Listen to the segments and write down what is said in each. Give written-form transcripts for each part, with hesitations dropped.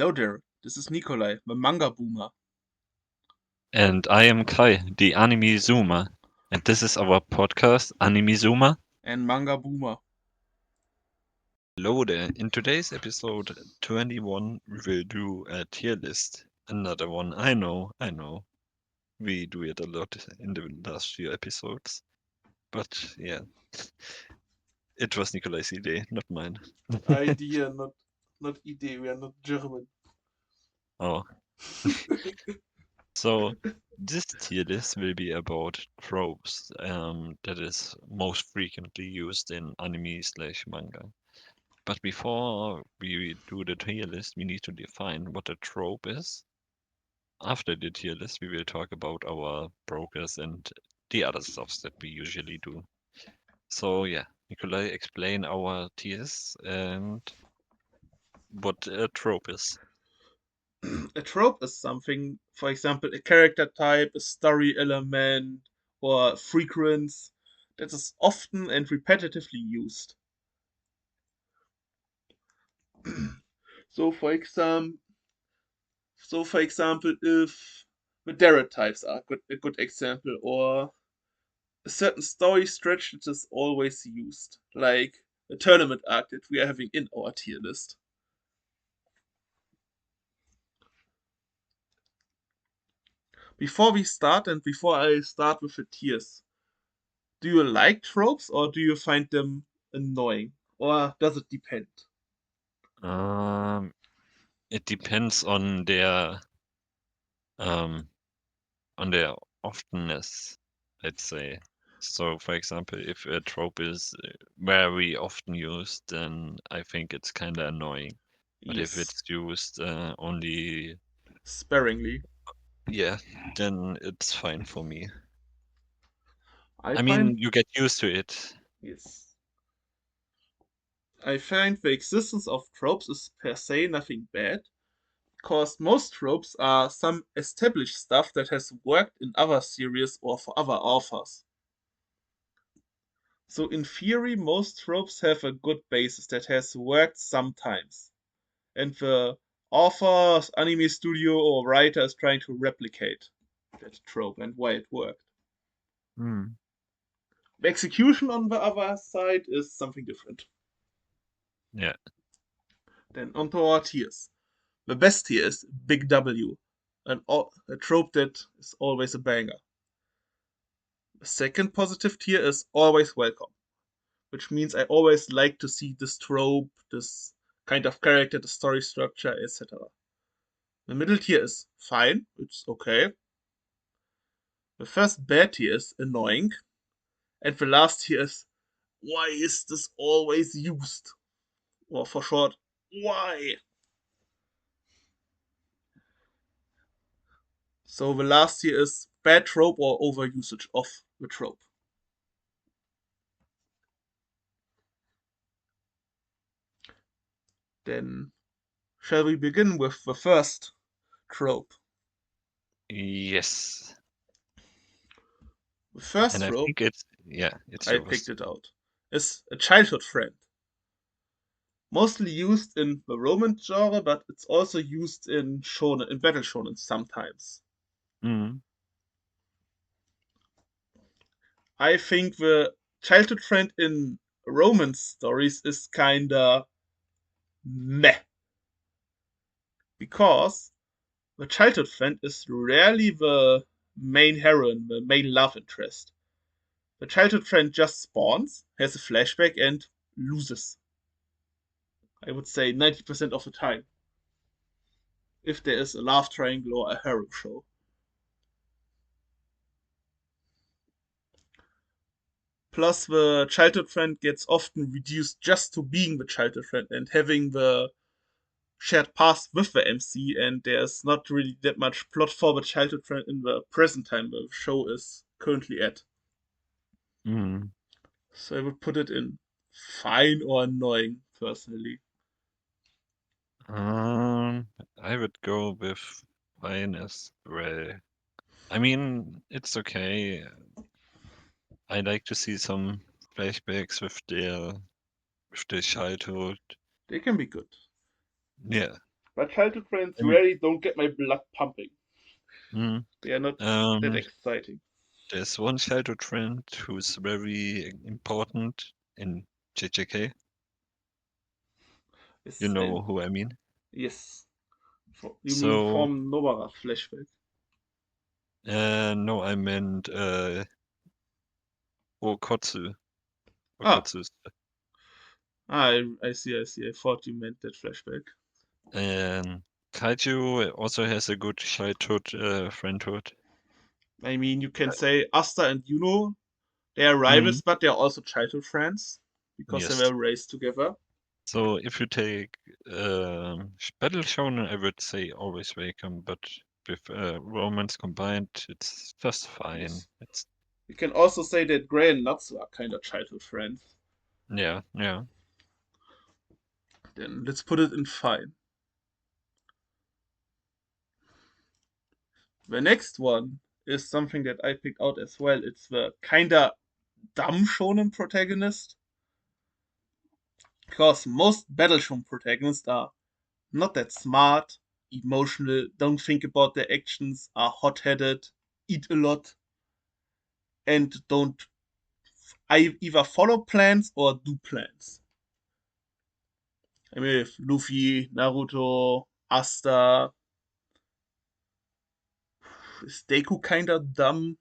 Hello there, this is Nikolai, the manga boomer. And I am Kai, the anime zoomer. And this is our podcast, Anime Zoomer. And manga boomer. Hello there. In today's episode 21, we will do a tier list. Another one. I know. We do it a lot in the last few episodes. But yeah, it was Nikolai's idea, not mine. Idea, not idea, we are not German. Oh, so this tier list will be about tropes that is most frequently used in anime/manga. But before we do the tier list, we need to define what a trope is. After the tier list, we will talk about our progress and the other stuffs that we usually do. So yeah, Nikolai, explain our tiers and what a trope is. A trope is something, for example, a character type, a story element, or a frequency that is often and repetitively used. so for example, if the Darrett types are a good example, or a certain story stretch that is always used, like a tournament arc that we are having in our tier list. Before we start and before I start with the tiers, do you like tropes or do you find them annoying? Or does it depend? Um, it depends um on their oftenness, I'd say. So, for example, if a trope is very often used, then I think it's kind of annoying. But if Yes, it's used only, sparingly. yeah, then it's fine for me. I I find mean, you get used to it. yes. I find the existence of tropes is per se nothing bad, because most tropes are some established stuff that has worked in other series or for other authors. So in theory, most tropes have a good basis that has worked sometimes. And the author, anime studio, or writer is trying to replicate that trope and why it worked. Hmm. The execution on the other side is something different. Yeah. Then onto our tiers. The best tier is Big W, a trope that is always a banger. The second positive tier is always welcome, which means I always like to see this trope, this kind of character, the story structure, etc. The middle tier is fine, it's okay. The first bad tier is annoying, and the last tier is why is this always used? Or for short, why? So the last tier is bad trope or overusage of the trope. Then shall we begin with the first trope? Yes. The And first I trope, think it's I picked yours. it out, is a childhood friend. Mostly used in the romance genre, but it's also used in shonen, in battle shonen sometimes. Mm. I think the childhood friend in romance stories is kinda meh, because the childhood friend is rarely the main heroine, the main love interest. The childhood friend just spawns, has a flashback, and loses. I would say 90% of the time, if there is a love triangle or a harem show. Plus, the childhood friend gets often reduced just to being the childhood friend and having the shared past with the MC, and there's not really that much plot for the childhood friend in the present time the show is currently at. Mm. So I would put it in fine or annoying, personally. Um, I would go with fine as well. I mean, it's okay. I like to see some flashbacks with their childhood. They can be good. Yeah. But childhood friends I mean, really don't get my blood pumping. mm, They are not that um, exciting. there's one childhood friend who's very important in JJK. You Yes, know and who I mean? yes. You mean So, from Nobara flashback? no, I meant Okotsu. Ah, Okotsu's. I see, I see. I thought you meant that flashback. And Kaiju also has a good childhood friendhood. I mean, you can say Asta and Yuno, they are Mm, rivals, but they are also childhood friends because they yes. were raised together. So if you take Battle Shonen, I would say always welcome, but with romance combined, it's just fine. Yes. It's You can also say that Gray and Natsu are kind of childhood friends. yeah, yeah. Then let's put it in fine. The next one is something that I picked out as well. It's the kinda dumb shonen protagonist. Because most battle shonen protagonists are not that smart, emotional, don't think about their actions, are hot headed, eat a lot, and don't either follow plans or do plans. I mean, if Luffy, Naruto, Asta, is Deku kinda dumb?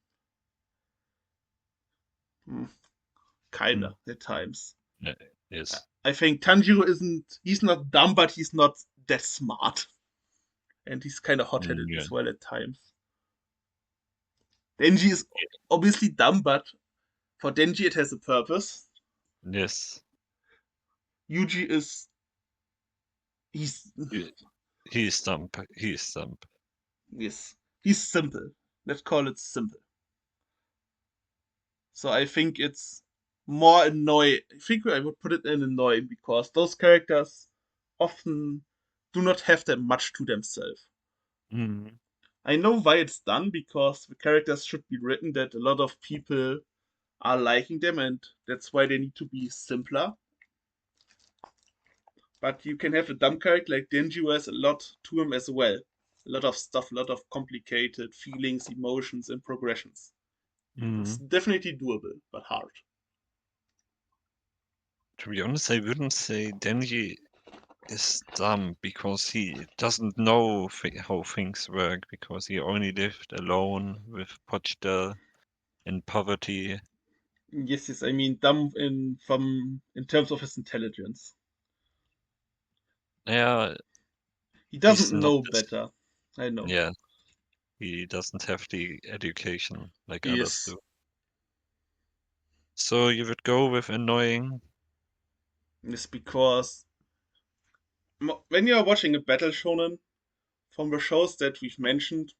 Hmm, Mm, kinda at times. yeah, yes. I think Tanjiro isn't. He's not dumb, but he's not that smart, and he's kind of Mm, hot-headed yeah. as well at times. Denji is obviously dumb, but for Denji it has a purpose. Yes. Yuji is he's He, he's dumb. He's dumb. yes he's simple. Let's call it simple. So I think it's more annoying. I think I would put it in annoying because those characters often do not have that much to themselves. Mm, I know why it's done because the characters should be written that a lot of people are liking them, and that's why they need to be simpler. But you can have a dumb character like Denji who has a lot to him as well. A lot of stuff, a lot of complicated feelings, emotions, and progressions. It's mm. definitely doable, but hard. To be honest, I wouldn't say Denji is dumb because he doesn't know how things work because he only lived alone with Pochita in poverty. Yes, yes, I mean dumb in terms of his intelligence. Yeah, He he's doesn't not know this. better. I know. Yeah, he doesn't have the education like others Yes, do. So you would go with annoying. it's because when you are watching a battle shonen from the shows that we've mentioned,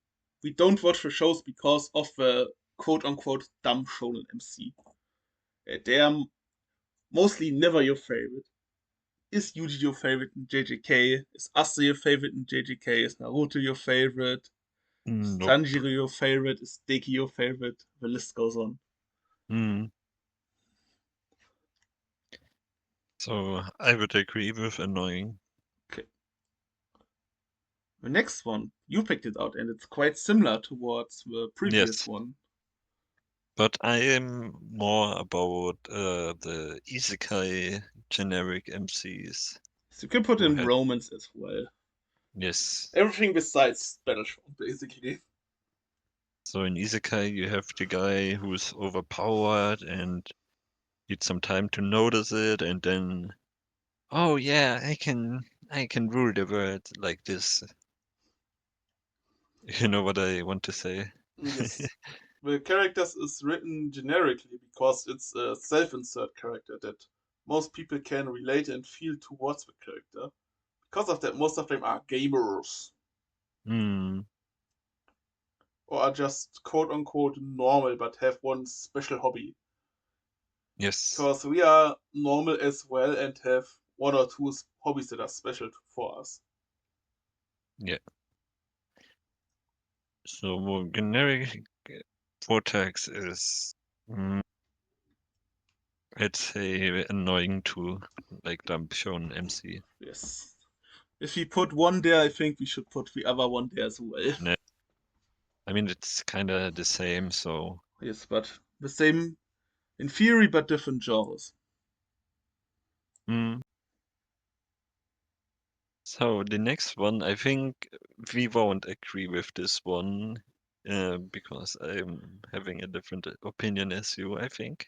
we don't watch the shows because of the quote unquote dumb shonen MC. They are mostly never your favorite. Is Yuji your favorite in JJK? Is Asta your favorite in JJK? Is Naruto your favorite? Is Nope. Tanjiro your favorite? Is Deki your favorite? The list goes on. Mm. So I would agree with annoying. Okay. The next one, you picked it out, and it's quite similar towards the previous Yes, one. but I am more about the isekai generic MCs So you can put who in have romance as well. yes. Everything besides Battle Shonen, basically. So in isekai you have the guy who's overpowered and need some time to notice it, and then oh yeah, I can rule the world like this. You know what I want to say? Yes. The characters is written generically because it's a self-insert character that most people can relate and feel towards the character. Because of that, most of them are gamers Hmm. or are just quote unquote normal but have one special hobby. Yes. Because we are normal as well and have one or two hobbies that are special for us. Yeah. So more generic vortex is I'd say annoying too, like dump shown MC. Yes. If we put one there, I think we should put the other one there as well. No, I mean it's kind of the same, so Yes, but the same in theory, but different genres. mm. So the next one, I think we won't agree with this one, because I'm having a different opinion as you, I think,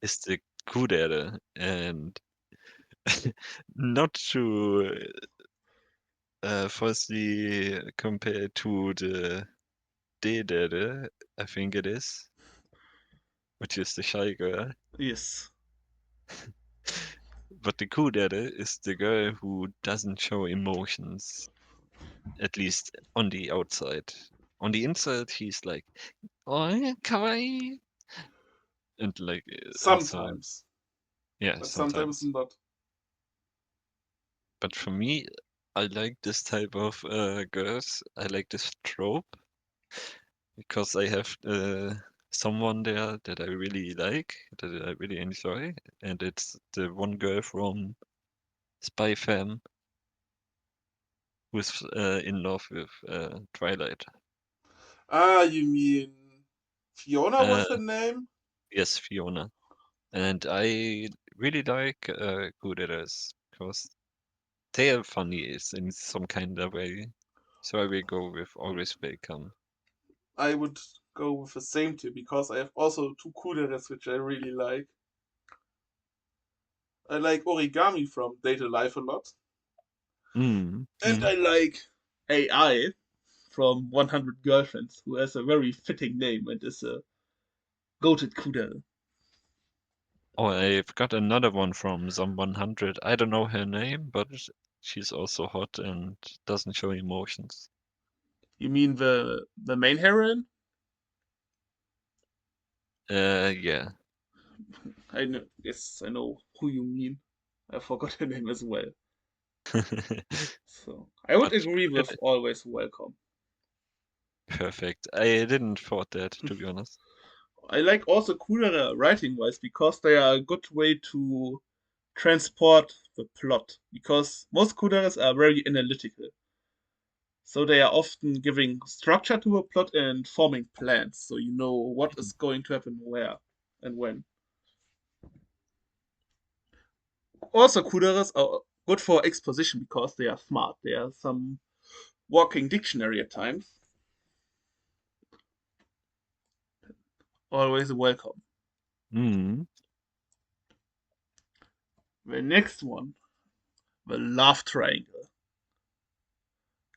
is the kudere, and not to falsely compare to the dedere, I think it is, which is the shy girl. Yes. But the kudere is the girl who doesn't show emotions, at least on the outside. On the inside, he's like, oh, kawaii. And like, also, Sometimes, yeah, but sometimes sometimes. not. But for me, I like this type of girls. I like this trope because I have someone there that I really like, that I really enjoy, and it's the one girl from Spy Fam who's in love with Twilight. Ah, you mean Fiona Uh, was her name? yes, Fiona. And I really like Kuderas because they are funny is in some kind of way. So I will go with Always Welcome. I would go with the same too because I have also two kuderes which I really like. I like Origami from Date Alive a lot, Mm, and mm. I like AI from 100 Girlfriends, who has a very fitting name and is a goated kudere. Oh, I've got another one from Some 100. I don't know her name, but she's also hot and doesn't show emotions. You mean the main heroine? Yeah. I know. Yes, I know who you mean. I forgot her name as well. So I would But agree with it- Always Welcome. perfect. I didn't thought that, to be honest. I like also kudere writing wise because they are a good way to transport the plot. Because most kuderes are very analytical. So they are often giving structure to a plot and forming plans, so you know what is going to happen where and when. Also, kuderes are good for exposition because they are smart. They are some walking dictionary at times. Always welcome. Mm. The next one, the love triangle,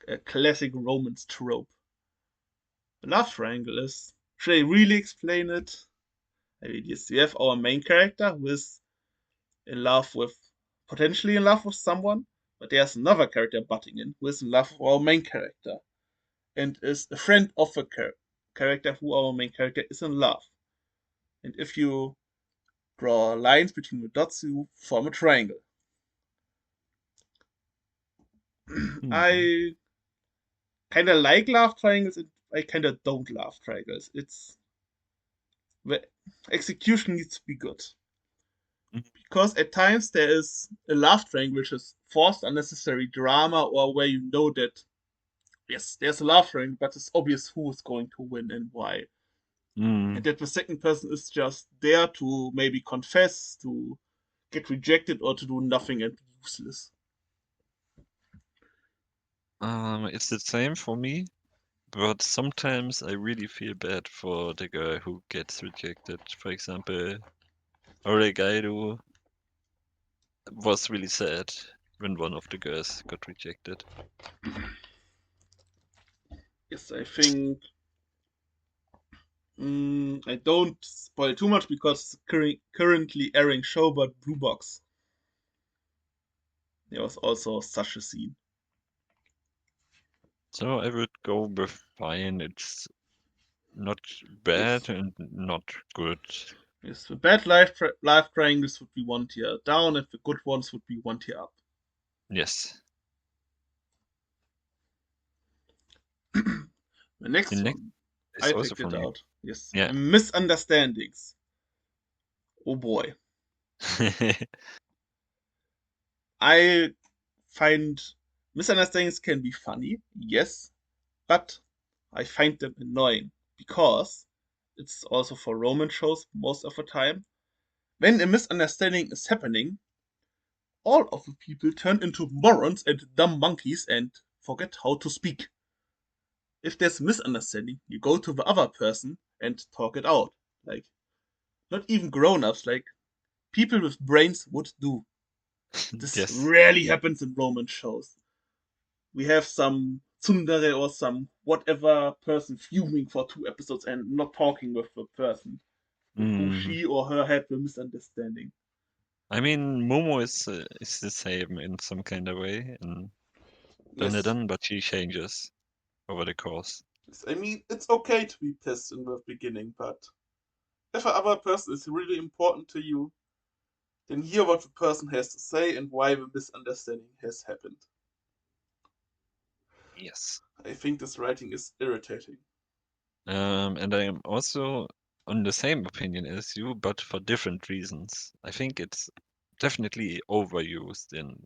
a classic romance trope. The love triangle is, should I really explain it? I mean, yes, we have our main character who is in love with, potentially in love with someone, but there's another character butting in who is in love with our main character and is a friend of the character who our main character is in love. And if you draw lines between the dots, you form a triangle. Mm. I kind of like love triangles and I kind of don't love triangles. It's the execution needs to be good Mm. because at times there is a love triangle which is forced unnecessary drama or where you know that yes, there's a love triangle, but it's obvious who is going to win and why. And Mm. that the second person is just there to maybe confess, to get rejected, or to do nothing and be useless. It's the same for me, but sometimes I really feel bad for the guy who gets rejected. For example, Oregairu was really sad when one of the girls got rejected. Yes, I think I don't spoil too much because it's a currently airing show, but Blue Box. There was also such a scene. So I would go with fine. It's not Yes, bad and not good. yes. The bad life triangles would be one tier down, and the good ones would be one tier up. Yes. The The next next one, is I also picked it from you. out. Yes, Yeah. misunderstandings. Oh boy, I find Misunderstandings can be funny, yes, but I find them annoying because it's also for romance shows most of the time. When a misunderstanding is happening, all of the people turn into morons and dumb monkeys and forget how to speak. If there's misunderstanding, you go to the other person and talk it out. Like, not even grown ups, like people with brains would do. This Yes. rarely happens in romance shows. We have some tsundere or some whatever person fuming for 2 episodes and not talking with the person with who Mm. she or her had the misunderstanding. I mean, Momo is the same in some kind of way in Yes, Dun, but she changes over the course. I mean, it's okay to be pissed in the beginning, but if the other person is really important to you, then hear what the person has to say and why the misunderstanding has happened. Yes. I think this writing is irritating. And I am also on the same opinion as you, but for different reasons. I think it's definitely overused in.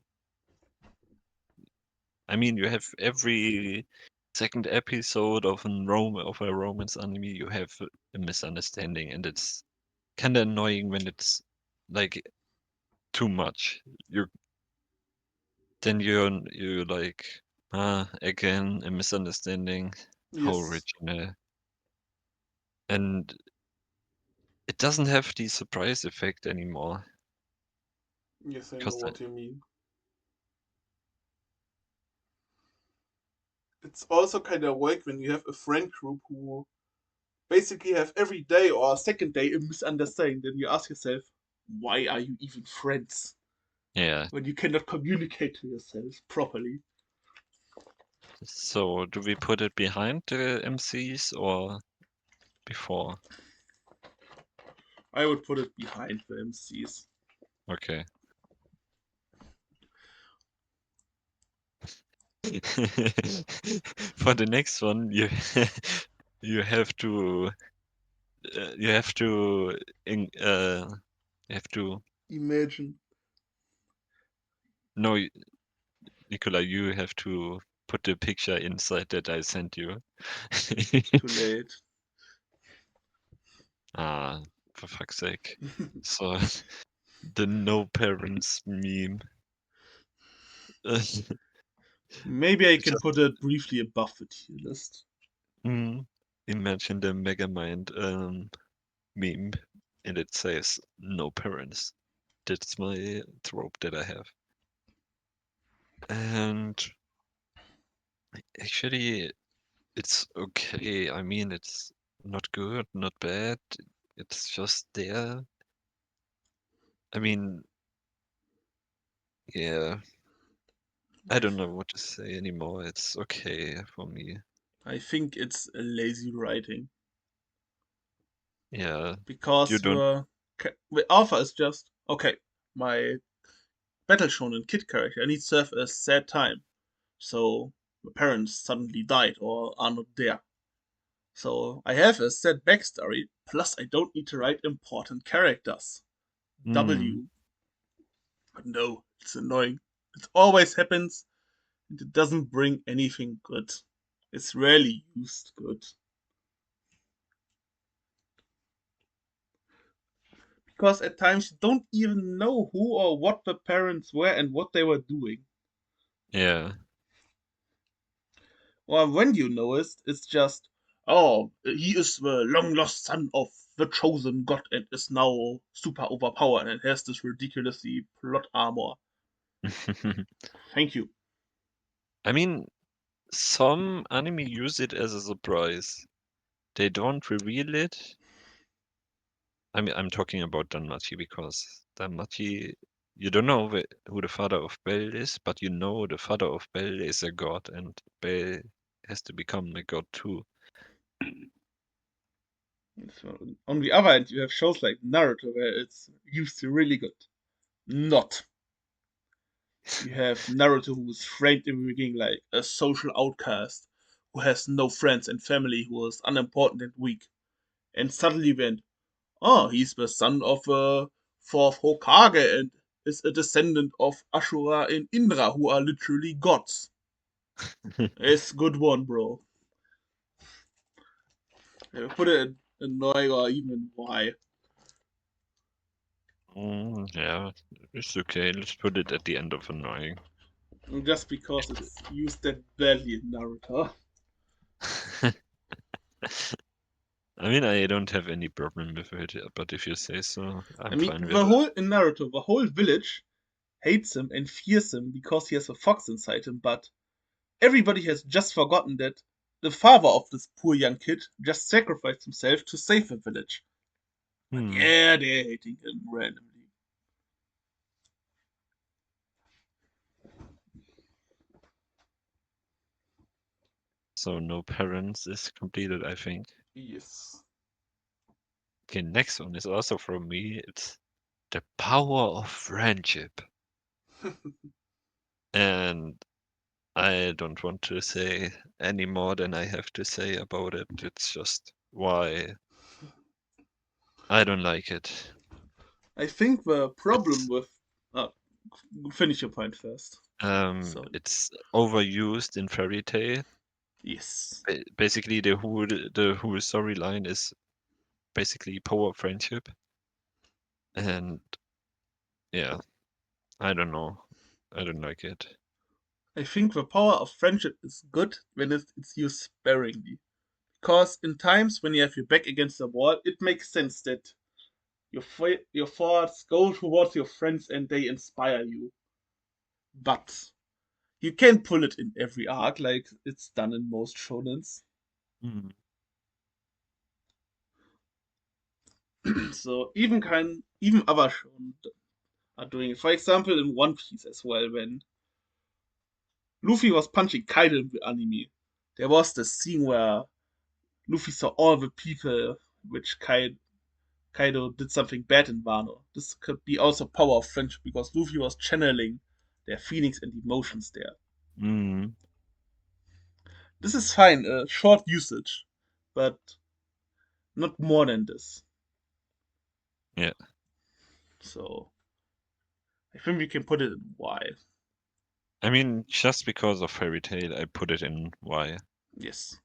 I mean, you have every second episode of a romance anime, you have a misunderstanding, and it's kind of annoying when it's like too much. You then you like again a misunderstanding. How Yes, original. And it doesn't have the surprise effect anymore. yes, I know Because what you mean. It's also kind of weird when you have a friend group who basically have every day or second day a misunderstanding. Then you ask yourself, why are you even friends yeah. when you cannot communicate to yourself properly? So do we put it behind the MCs or before? I would put it behind the MCs. Okay. For the next one, you have to you have to in, you have to Imagine. no, Nicola, you have to put the picture inside that I sent you. Too late. Ah, for fuck's sake. So the no parents meme. Maybe I can Just put it briefly above the tier list. imagine the Megamind meme, and it says no parents. That's my trope that I have. And actually, it's okay. I mean, it's not good, not bad. It's just there. I mean, yeah, I don't know what to say anymore. It's okay for me. I think it's a lazy writing Yeah, you because don't. the author is just okay. My battle shonen kid character needs to have a sad time, so my parents suddenly died or are not there. So I have a sad backstory. Plus, I don't need to write important characters. Mm, W. But no, it's annoying. It always happens, and it doesn't bring anything good. It's rarely used good. Because at times you don't even know who or what the parents were and what they were doing. yeah. Or when you know it, it's just, oh, he is the long lost son of the chosen god and is now super overpowered and has this ridiculously plot armor. Thank you. I mean, some anime use it as a surprise. They don't reveal it. I mean, I'm talking about Danmachi because Danmachi, you don't know who the father of Bell is, but you know the father of Bell is a god, and Bell has to become a god too. So, on the other hand, you have shows like Naruto where it's used to really good. Not. You have Naruto who is framed in the beginning like a social outcast who has no friends and family, who is unimportant and weak. And suddenly went, oh, he's the son of a fourth Hokage and is a descendant of Ashura and Indra, who are literally gods. It's good one, bro. Put it in annoying or even why. Yeah, it's okay. Let's put it at the end of annoying. Just because it's used that badly in Naruto. I mean, I don't have any problem with it, but if you say so, I I'm mean, fine with it. in Naruto, the whole village hates him and fears him because he has a fox inside him, but everybody has just forgotten that the father of this poor young kid just sacrificed himself to save the village. But Hmm. yeah, they're hating him randomly. So no parents is completed, I think. Yes. Okay, next one is also from me. It's the power of friendship. And I don't want to say any more than I have to say about it. It's just why I don't like it. I think the problem It's with. Uh, Finish your point first. Sorry. it's overused in fairy tale. Yes. Basically, the whole storyline is basically power of friendship, and yeah, I don't know. I don't like it. I think the power of friendship is good when it's used sparingly. Because in times when you have your back against the wall, it makes sense that your thoughts go towards your friends and they inspire you. But you can't pull it in every arc like it's done in most shonens. Mm. So even other shonen are doing it. For example, in One Piece as well, when Luffy was punching Kaido in the anime, there was the scene where Luffy saw all the people which Kaido did something bad in Wano. This could be also power of friendship because Luffy was channeling their feelings and emotions there. Mm. This is fine, short usage, but not more than this. Yeah. So I think we can put it in Y. I mean, just because of fairy tale, I put it in Y. Yes.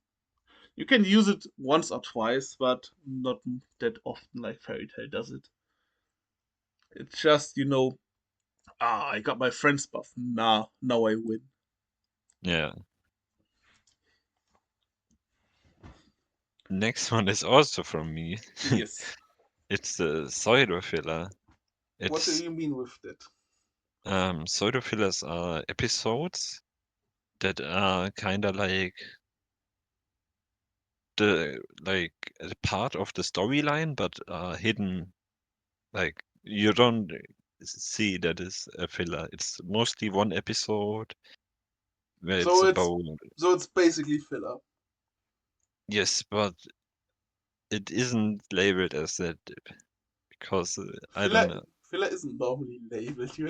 You can use it once or twice, but not that often like Fairy Tail does it. It's just, I got my friend's buff. Nah, now I win. Yeah. Next one is also from me. Yes. It's the pseudo filler. What do It's you mean with that? pseudo fillers are episodes that are kind of like a part of the storyline, but are hidden. Like you don't see that is a filler. It's mostly one episode where it's So it's about so it's basically filler. yes, but it isn't labeled as that because I don't Filler know. filler isn't normally labeled. You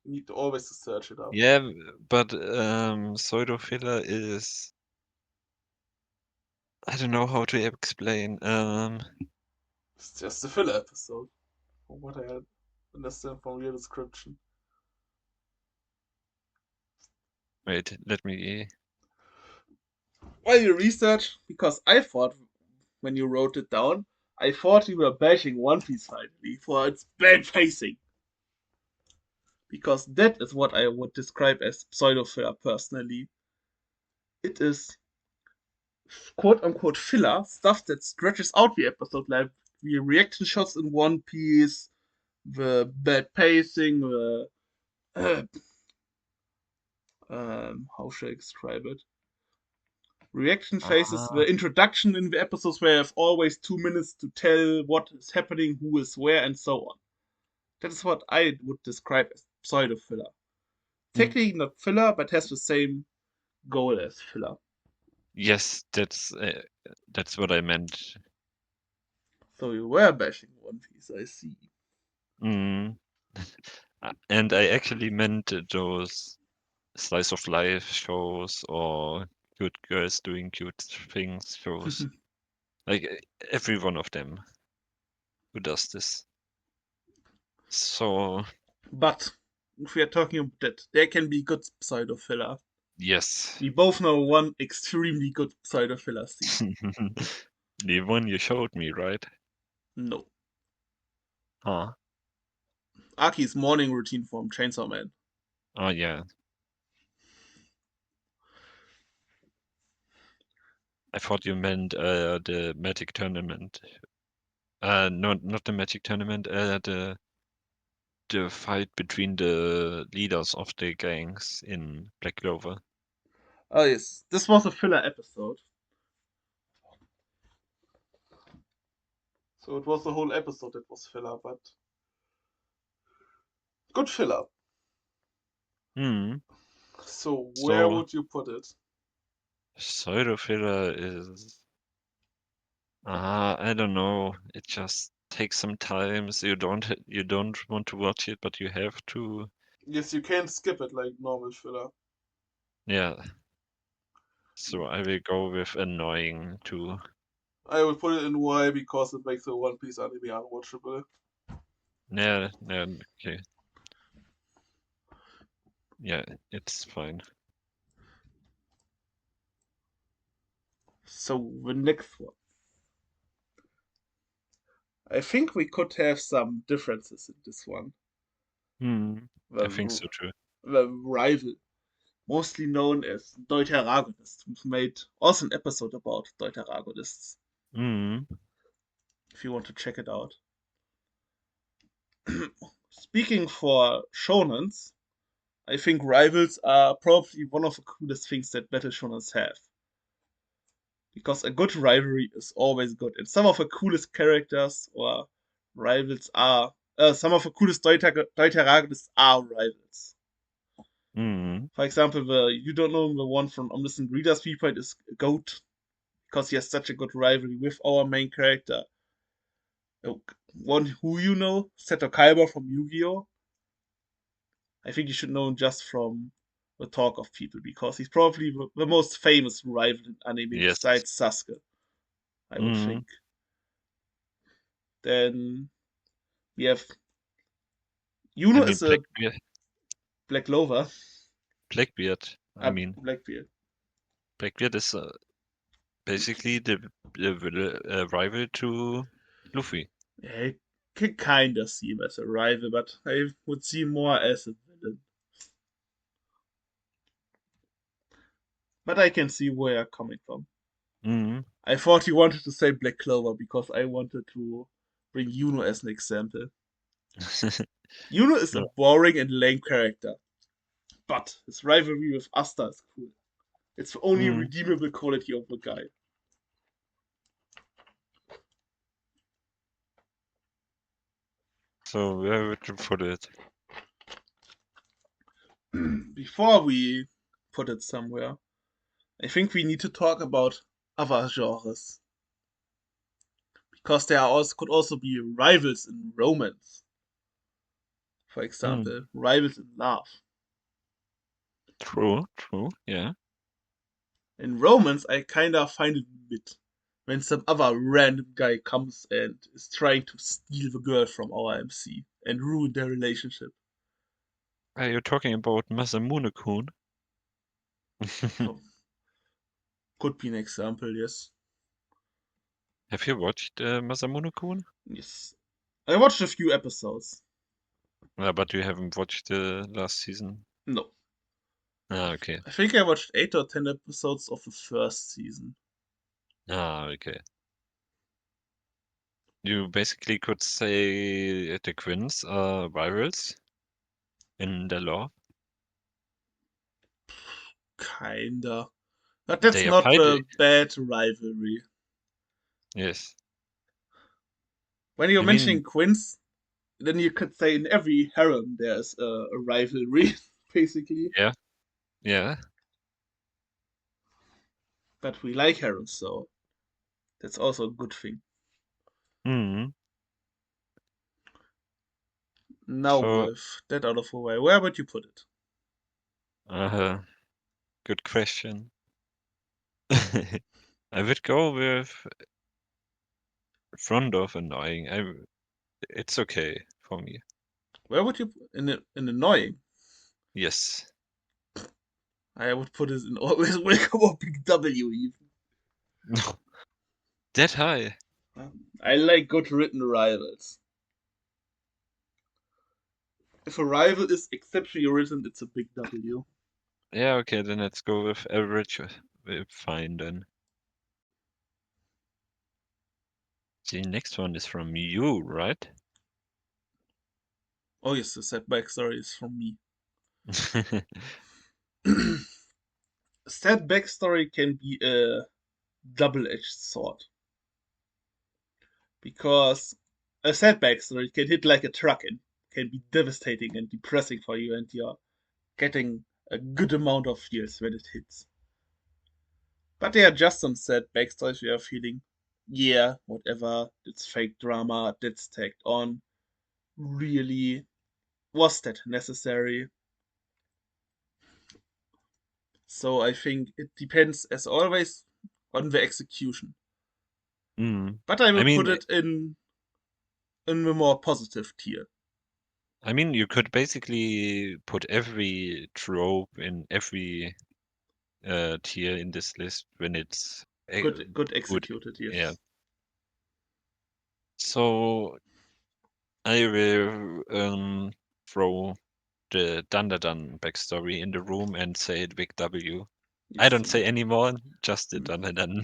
need to always to search it up. Yeah, but pseudo filler is I don't know how to explain. It's just a filler episode, from what I understand from your description. Wait, let me. While you research, because I thought when you wrote it down, I thought you were bashing One Piece finally for its bad pacing. Because that is what I would describe as pseudo filler personally. It is quote unquote filler stuff that stretches out the episode, like the reaction shots in One Piece, the bad pacing, the uh, how should I describe it? Reaction phases, the Ah, introduction in the episodes where you have always 2 minutes to tell what is happening, who is where, and so on. That is what I would describe as pseudo filler. mm, Technically not filler, but has the same goal as filler. yes, that's what I meant. So you were bashing One Piece, I see. Mm. And I actually meant those slice of life shows or cute girls doing cute things shows. Like every one of them who does this. So But if we are talking about that, there can be good pseudo filler. Yes. We both know one extremely good pseudo-filler scene. The one you showed me, right? No. Huh? Aki's morning routine from Chainsaw Man. Oh, yeah. I thought you meant the Magic Tournament. Not the Magic Tournament, the fight between the leaders of the gangs in Black Clover. Oh yes, this was a filler episode. So it was the whole episode that was filler, but good filler. Hmm. So where So would you put it? pseudo filler is I don't know. It just takes some time. So you don't want to watch it, but you have to. Yes, you can't skip it like normal filler. Yeah. So I will go with annoying too. I would put it in Y because it makes the One Piece anime unwatchable. Yeah, yeah, okay. Yeah, it's fine. So the next one. I think we could have some differences in this one. Hmm. I think The, so too. the rival, mostly known as Deuteragonists. We've made also an episode about Deuteragonists, Hmm. if you want to check it out. Speaking for shonens, I think rivals are probably one of the coolest things that battle shonens have. Because a good rivalry is always good. And some of the coolest characters or rivals are. Some of the coolest Deuteragonists are rivals. Hmm. For example, you don't know the one from Omniscient Reader's viewpoint is Goat, because he has such a good rivalry with our main character. One who you know, Seto Kaiba from Yu-Gi-Oh! I think you should know him just from the talk of people, because he's probably the most famous rival in anime Yes. besides Sasuke, I would Hmm. think. Then we have I Yuno mean is a Blackbeard. Black Clover, Blackbeard. I mean Blackbeard. Blackbeard is basically the rival to Luffy. I can kind of see him as a rival, but I would see him more as a villain. But I can see where you're coming from. Hmm. I thought you wanted to say Black Clover because I wanted to bring Yuno as an example. Yuno is a No. boring and lame character, but his rivalry with Asta is cool. It's the only Hmm. redeemable quality of the guy. So where would you put it? Before we put it somewhere, I think we need to talk about other genres. Because there are also could also be rivals in romance. For Hmm. example, rivals in love. True. True. Yeah. In romance, I kinda find it mid when some other random guy comes and is trying to steal the girl from our MC and ruin their relationship. Are you talking about Masamune-kun? So, could be an example, yes. Have you watched Masamune-kun? Yes. I watched a few episodes. But you haven't watched the last season. No. Ah, okay. I think I watched 8 or 10 episodes of the first season. Ah, okay. You basically could say the Quins are rivals in the law. Kinda. But that's They are not fighting. a bad rivalry. Yes. When you're I mean, mentioning Quins, then you could say in every harem there's a rivalry, basically. yeah, yeah. But we like harems, so that's also a good thing. Hmm. Now, So, with that out of the way, where would you put it? uh, good question. I would go with front of annoying. It's okay for me. Where would you in annoying? Yes. I would put it in Always Welcome or Big W even. That high? I like good written rivals. If a rival is exceptionally written, it's a big W. Yeah, okay, then let's go with average. Fine then. The next one is from you, right? Oh yes, the sad backstory is from me. Sad backstory can be a double-edged sword because a sad backstory can hit like a truck and can be devastating and depressing for you, and you're getting a good amount of feels when it hits. But there are just some sad backstories we are feeling, yeah, whatever, it's fake drama, that's tagged on. Really, was that necessary? So I think it depends, as always, on the execution. Mm. But I I will put mean, it in the more positive tier. you could basically put every trope in every tier in this list when it's Good good. executed, Yeah. yes. So I will throw the Dandadan backstory in the room and say it big W. I Yes, don't say anymore, just the mm, Dandadan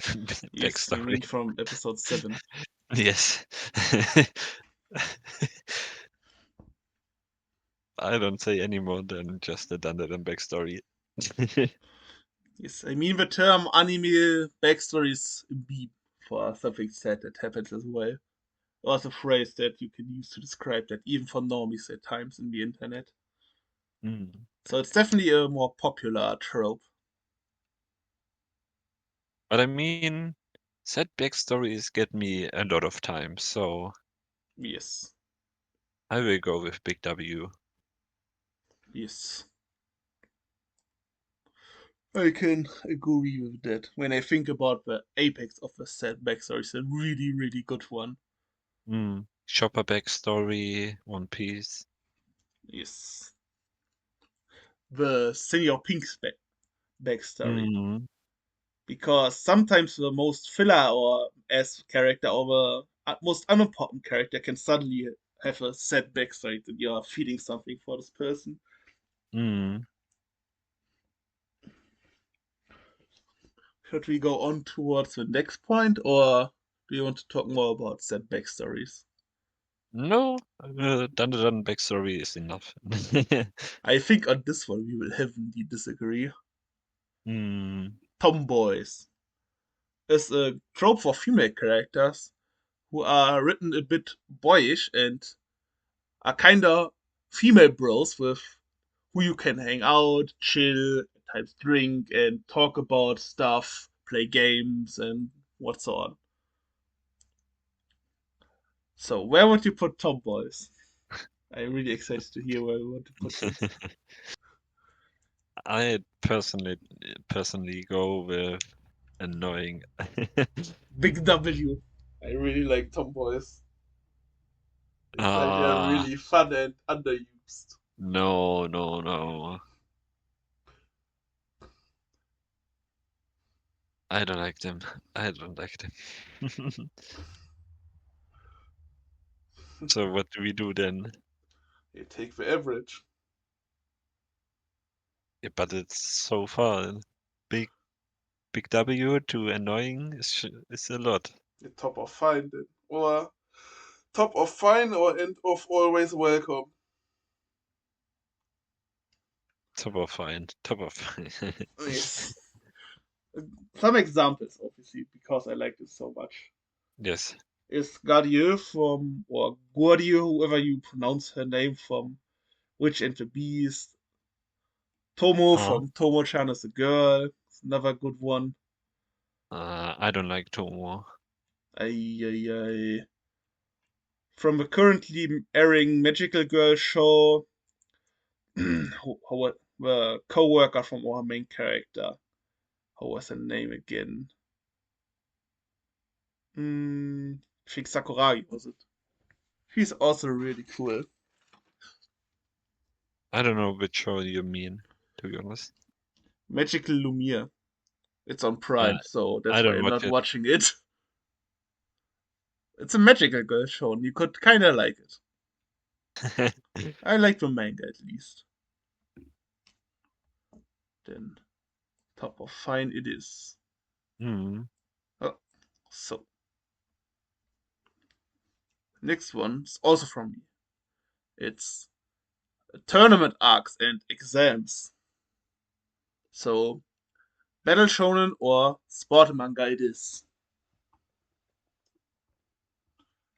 yes, you backstory. mean from episode 7. Yes. I don't say any more than just the Dandadan backstory. Yes, I mean the term anime backstory is a beep for something sad that happens as well. Or as a phrase that you can use to describe that, even for normies at times in the internet. Mm. So it's definitely a more popular trope. But I mean, sad backstories get me a lot of time, so Yes, I will go with big W. yes. I can agree with that. When I think about the apex of the sad backstory, it's a really, really good one. Chopper backstory, One Piece. Yes. The Senior Pink's backstory. Mm, Because sometimes the most filler or as character or the most unimportant character can suddenly have a sad backstory that you're feeling something for this person. mm. Should we go on towards the next point, or do you want to talk more about sad backstories? No, Dandadan backstory is enough. I think on this one we will heavily disagree. mm, Tomboys is a trope for female characters who are written a bit boyish and are kinda female bros with who you can hang out, chill, at times drink, and talk about stuff, play games, and what's on. So, where would you put tomboys? I'm really excited to hear where you want to put them. I personally go with annoying. Big W. I really like tomboys. I find they're Ah, really fun and underused. no, no, no. I don't like them. I don't like them. So what do we do then? You take the average. Yeah, but it's so far. Big big W to annoying is a lot. The top of fine then. Or top of fine or end of always welcome. Top of fine. Top of fine. Yes. Some examples, obviously, because I like this so much. Yes. Is Gardieu from, or Gordieu, whoever you pronounce her name from Witch and the Beast. Tomo Uh, from Tomo-chan is a girl. It's another good one. I don't like Tomo. Ay, ay, ay. From the currently airing Magical Girl show, the co-worker from our main character. How was her name again? I think Sakuragi was it. She's also really cool. I don't know which show you mean, to be honest. Magical Lumiere. It's on Uh, Prime, so I that's why don't I'm not watch watching it. It's a magical girl show, and you could kinda like it. it. I like the manga at least. Then top of fine it is. Hmm. Oh, so next one is also from me. It's tournament arcs and exams. So battle shonen or sport manga it is.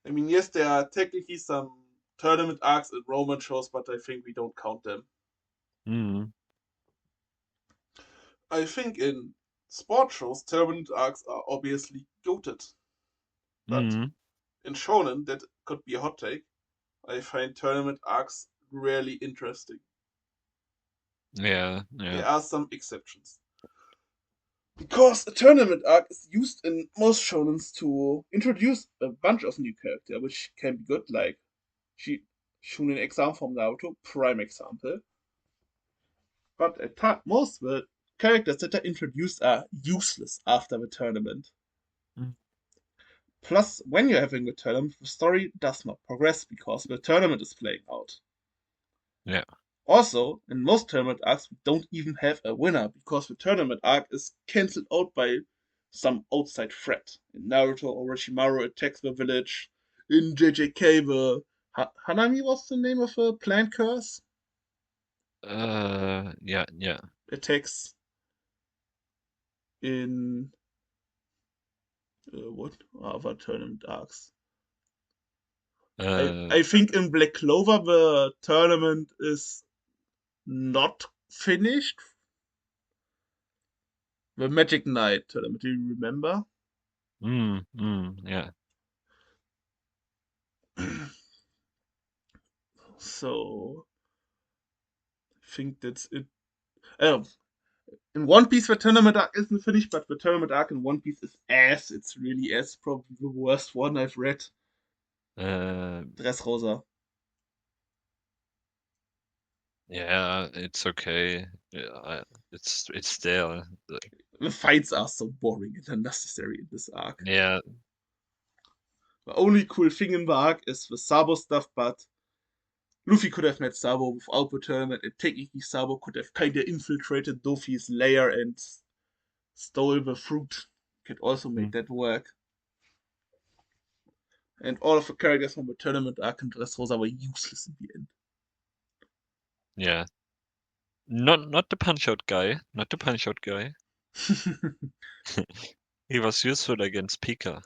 I mean, yes, there are technically some tournament arcs and romance shows, but I think we don't count them. Hmm. I think in sport shows, tournament arcs are obviously goated. But Hmm. in shonen, that could be a hot take. I find tournament arcs rarely interesting. Yeah. Yeah. There are some exceptions. Because a tournament arc is used in most shonens to introduce a bunch of new characters, which can be good, like Shunin exam from Naruto, prime example. But at most the characters that are introduced are useless after the tournament. Mm. Plus, when you're having a tournament, the story does not progress because the tournament is playing out. Yeah. Also, in most tournament arcs, we don't even have a winner because the tournament arc is cancelled out by some outside threat. In Naruto, Orochimaru attacks the village. In JJK, the Hanami was the name of the plant curse. Yeah. Yeah. Attacks in what other tournament arcs? I, Uh. I think in Black Clover the tournament is not finished. The Magic Knight tournament, do you remember? Yeah. So I think that's it. Oh, in One Piece the tournament arc isn't finished, but the tournament arc in One Piece is ass. It's really ass. Probably the worst one I've read. Uh. Dressrosa. Yeah. It's okay. Yeah. It's there. The fights are so boring and unnecessary in this arc. Yeah. The only cool thing in the arc is the Sabo stuff, but Luffy could have met Sabo without the tournament, and technically Sabo could have kinda infiltrated Luffy's lair and stole the fruit. Could also make Mm. that work. And all of the characters from the tournament arc in Dressrosa were useless in the end. Yeah. Not the punch out guy. Not the punch out guy. He was useful against Pika.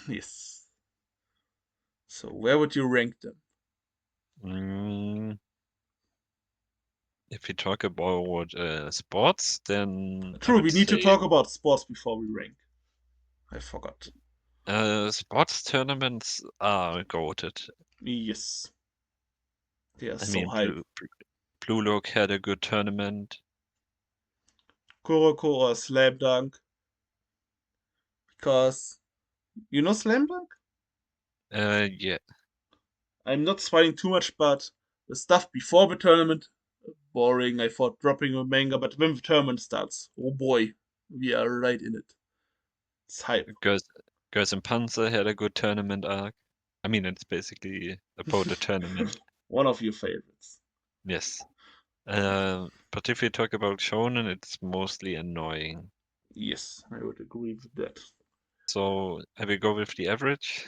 Yes. So where would you rank them? Mm, if we talk about sports, then I True, would we need to say talk about sports before we rank. I forgot. sports tournaments are goated. Yes. They are I so mean, hype. Blue Lock had a good tournament. Kuroko or Slam Dunk. Because you know Slam Dunk? Yeah, I'm not spoiling too much, but the stuff before the tournament, boring. I thought dropping a manga, but when the tournament starts, oh boy, we are right in it. It's hype. Girls, Girls in Panzer had a good tournament arc. I mean, it's basically about the tournament. One of your favorites. Yes. But if we talk about shonen, it's mostly annoying. Yes, I would agree with that. So I will go with the average.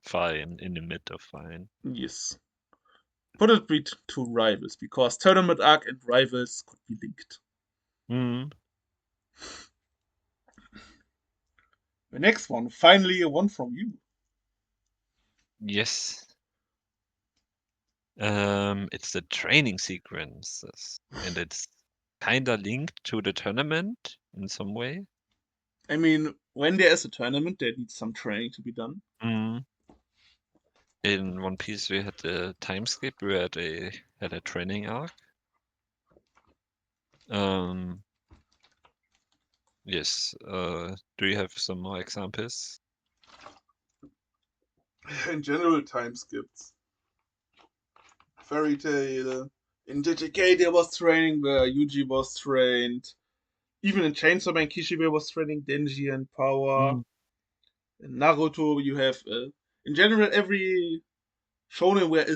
Fine, in the mid of fine. Yes. Put it with two rivals, because tournament arc and rivals could be linked. Hmm. The next one, finally a one from you. Yes. It's the training sequences, and it's kinda linked to the tournament in some way. I mean, when there is a tournament, there needs some training to be done. Mm. In One Piece, we had the time skip where they had a training arc. Um, yes. Do you have some more examples? In general, time skips. Fairy Tail, In JJK there was training where Yuji was trained. Even in Chainsaw Man, Kishibe was training Denji and Power. Mm, In Naruto, you have in general every shonen where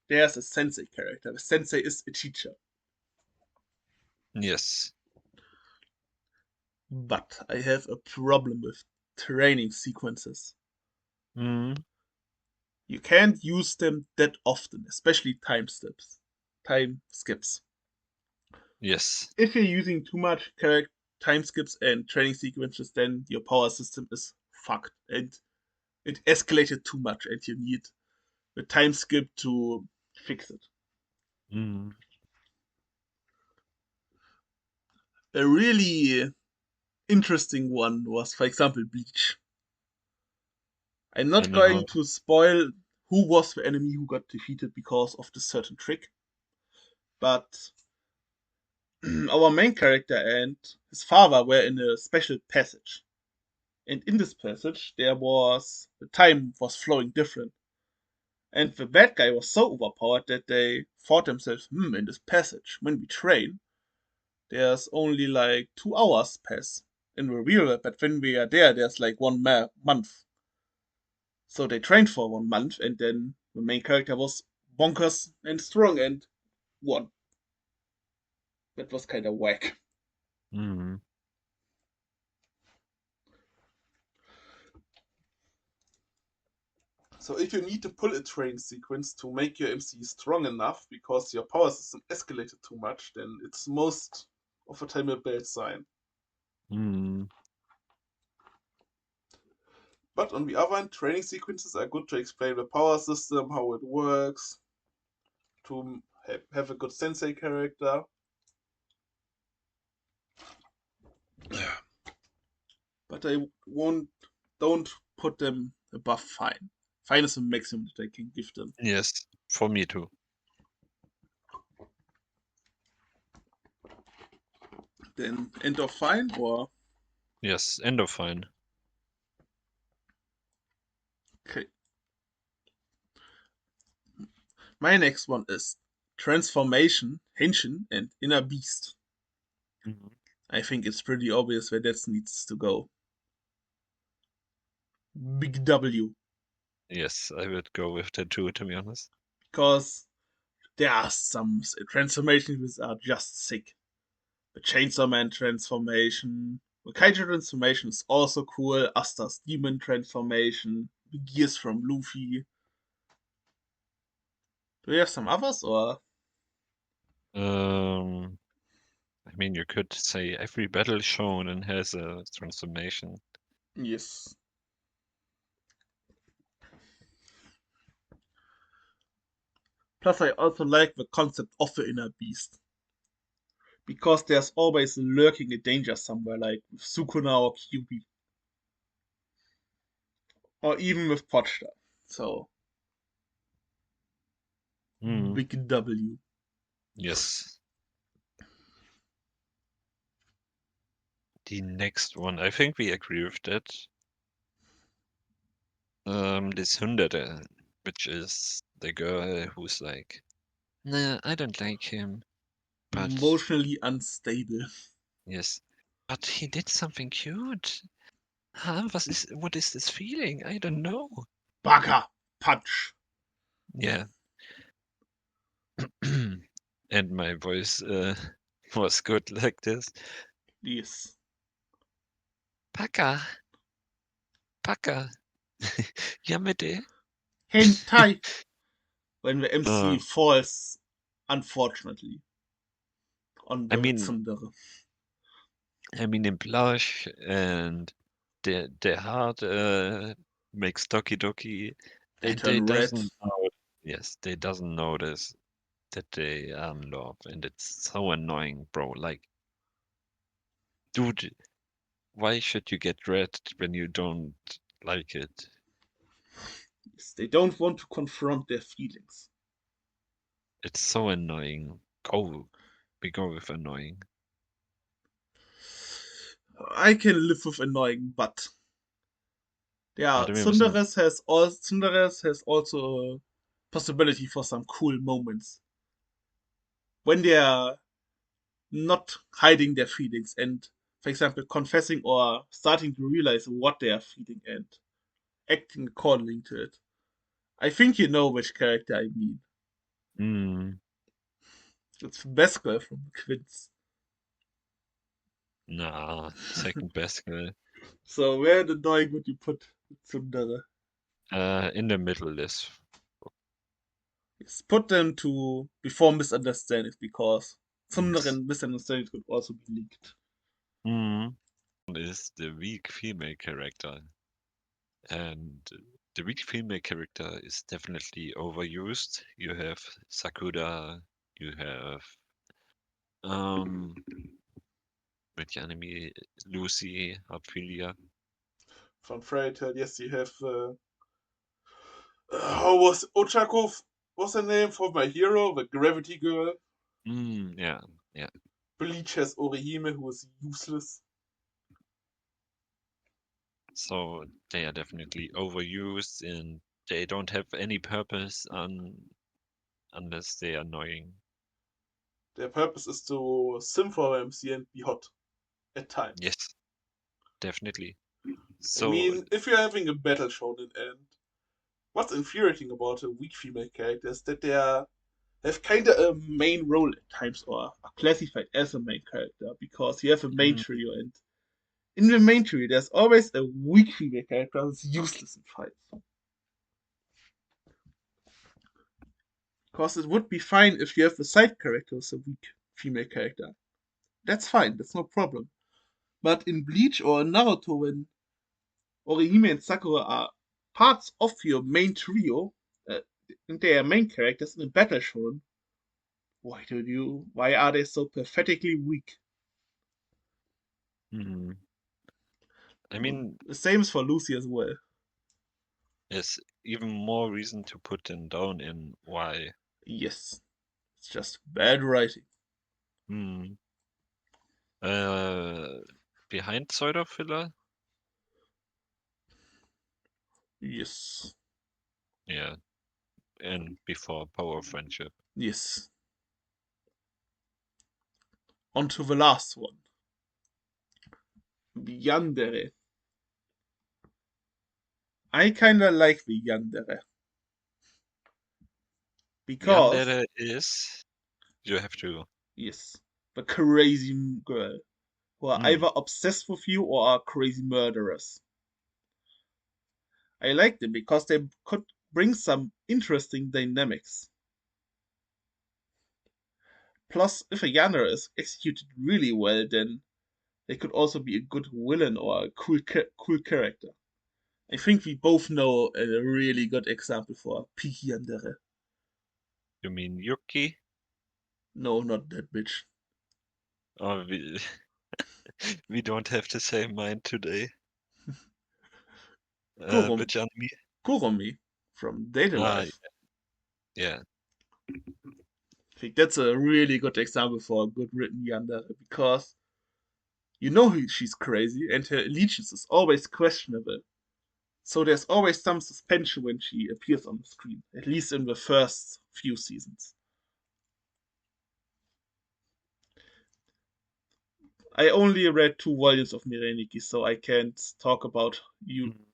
there's a sensei character. The sensei is a teacher. yes. But I have a problem with training sequences. Mm, You can't use them that often, especially time skips. Time skips. yes. If you're using too much time skips and training sequences, then your power system is fucked and it escalated too much, and you need a time skip to fix it. Mm, A really interesting one was, for example, Bleach. I'm not and then how? going to spoil who was the enemy who got defeated because of this certain trick, but our main character and his father were in a special passage. And in this passage, the time was flowing different. And the bad guy was so overpowered that they thought themselves, in this passage, when we train, there's only like 2 hours pass in the real world, but when we are there, there's like month. So they trained for 1 month, and then the main character was bonkers and strong and won. That was kind of whack. Mm, So if you need to pull a training sequence to make your MC strong enough because your power system escalated too much, then it's most of the time a bad sign. mm, But on the other hand, training sequences are good to explain the power system, how it works, to have a good sensei character. But I won't don't put them above fine. Fine is the maximum that I can give them. yes. For me too. Then end of fine or Yes. End of fine. okay. My next one is transformation, Henshin, and inner beast. Mhm. I think it's pretty obvious where that needs to go. Big W. Yes, I would go with that too, to be honest. Because there are some transformations that are just sick. The Chainsaw Man transformation. The Kaiju transformation is also cool. Asta's demon transformation. The gears from Luffy. Do you have some others or? Um, I mean, you could say every battle shown has a transformation. Yes. Plus, I also like the concept of the inner beast. Because there's always lurking a danger somewhere, like with Sukuna or Kyubi. Or even with Pochta. So, Mm, big W. yes. The next one, I think we agree with that. This Hunderte, which is the girl who's like, nah, I don't like him, but Emotionally unstable. yes, but he did something cute. Huh? What is this feeling? I don't know. Bugger. Punch. Yeah. And my voice was good like this. Yes. Paka, Paka, Yamete. Hentai. When the MC uh, falls, unfortunately, on I the mean, Tsundere. in blush and their heart makes Doki Doki, They and they turn red. doesn't know. Yes, they doesn't notice that they love, and it's so annoying, bro. Like, dude, why should you get red when you don't like it? Yes, they don't want to confront their feelings. It's so annoying. Go, we go with annoying. I can live with annoying, but yeah, Warte, wir müssen. Tsunderes has also a possibility for some cool moments. when they are not hiding their feelings and, for example, confessing or starting to realize what they are feeling and acting according to it. I think you know which character I mean. Mm, It's Beskar from Quince. nah, second best girl. So where the dog would you put Tsundere? In the middle list. Yes, put them to before misunderstandings because Tsundere Yes. and misunderstandings could also be linked. Mm. Is the weak female character. And the weak female character is definitely overused. You have Sakura, you have um welche Anime? Lucy, Ophelia. From Fairy Tail, yes, you have. How was Ochako? What's her name for my hero, the Gravity Girl? Yeah, yeah. Bleach has Orihime, who is useless. So they are definitely overused and they don't have any purpose unless they are annoying. Their purpose is to sim for MC and be hot at times. Yes, definitely. I So mean, if you're having a battle shonen and what's infuriating about a weak female character is that have kind of a main role at times or are classified as a main character because you have a main mm, trio and in the main trio there's always a weak female character who's useless in fights. Because it would be fine if you have a side character who's a weak female character. That's fine, that's no problem. But in Bleach or in Naruto, when Orihime and Sakura are parts of your main trio, uh, and they are main characters in a battle shonen, why are they so pathetically weak? mm, I And mean, the same is for Lucy as well. there's even more reason to put them down in why. Yes, it's just bad writing. Hmm. Uh, behind Pseudo Filler? Yes, Yeah, and before Power of Friendship. yes. On to the last one. Yandere. I kinda like the Yandere because, Yandere is you have to. yes, the crazy girl who are Mm, either obsessed with you or are crazy murderers. I like them because they could bring some interesting dynamics. Plus, if a Yandere is executed really well, then they could also be a good villain or a cool character. I think we both know a really good example for a peak Yandere. you mean Yuki? No, not that bitch. Or we we don't have the same mind today. Kurom, Which anime? Kuromi from Data Ah, Life. yeah. I think that's a really good example for a good written Yandere because you know she's crazy and her allegiance is always questionable. So there's always some suspension when she appears on the screen, at least in the first few seasons. I only read 2 volumes of Mireniki, so I can't talk about you. Mm.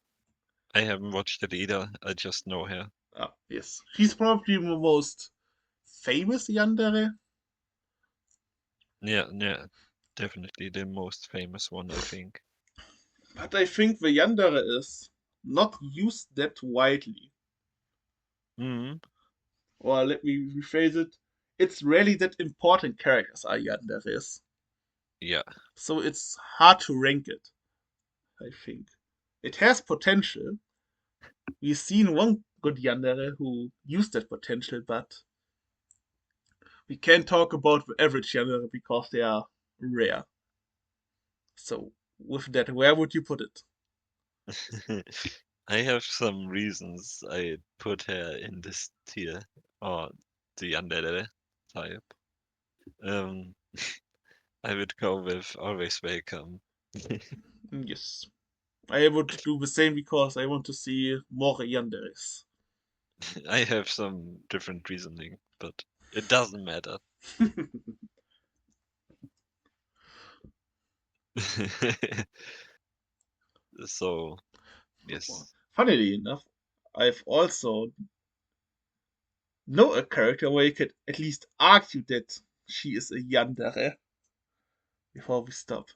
I haven't watched it either. I just know her. Ah, yes. She's probably the most famous Yandere, Yeah, yeah. Definitely the most famous one, I think. but I think the Yandere is not used that widely. Mm, Or let me rephrase it. It's rarely that important characters are Yanderes. yeah. So it's hard to rank it, I think. It has potential. We've seen one good Yandere who used that potential, but we can't talk about the average Yandere because they are rare. So with that, where would you put it? I have some reasons I put her in this tier, or the Yandere type. Um, I would go with Always Welcome. Yes. I would do the same because I want to see more Yanderes. I have some different reasoning, but it doesn't matter. So, yes. Funnily enough, I've also know a character where you could at least argue that she is a yandere before we stop.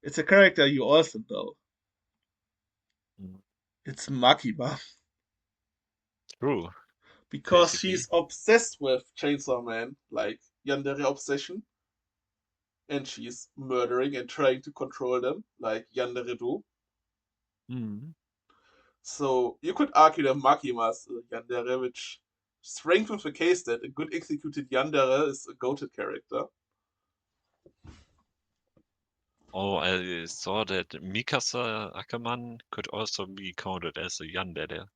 It's a character you also know. Mm, It's Makima. true, Because basically. she's obsessed with Chainsaw Man, like yandere obsession, and she's murdering and trying to control them, like yandere do. Mm. So you could argue that Makima's yandere, which strengthens the case that a good executed yandere is a goated character. Oh, I saw that Mikasa Ackerman could also be counted as a yandere.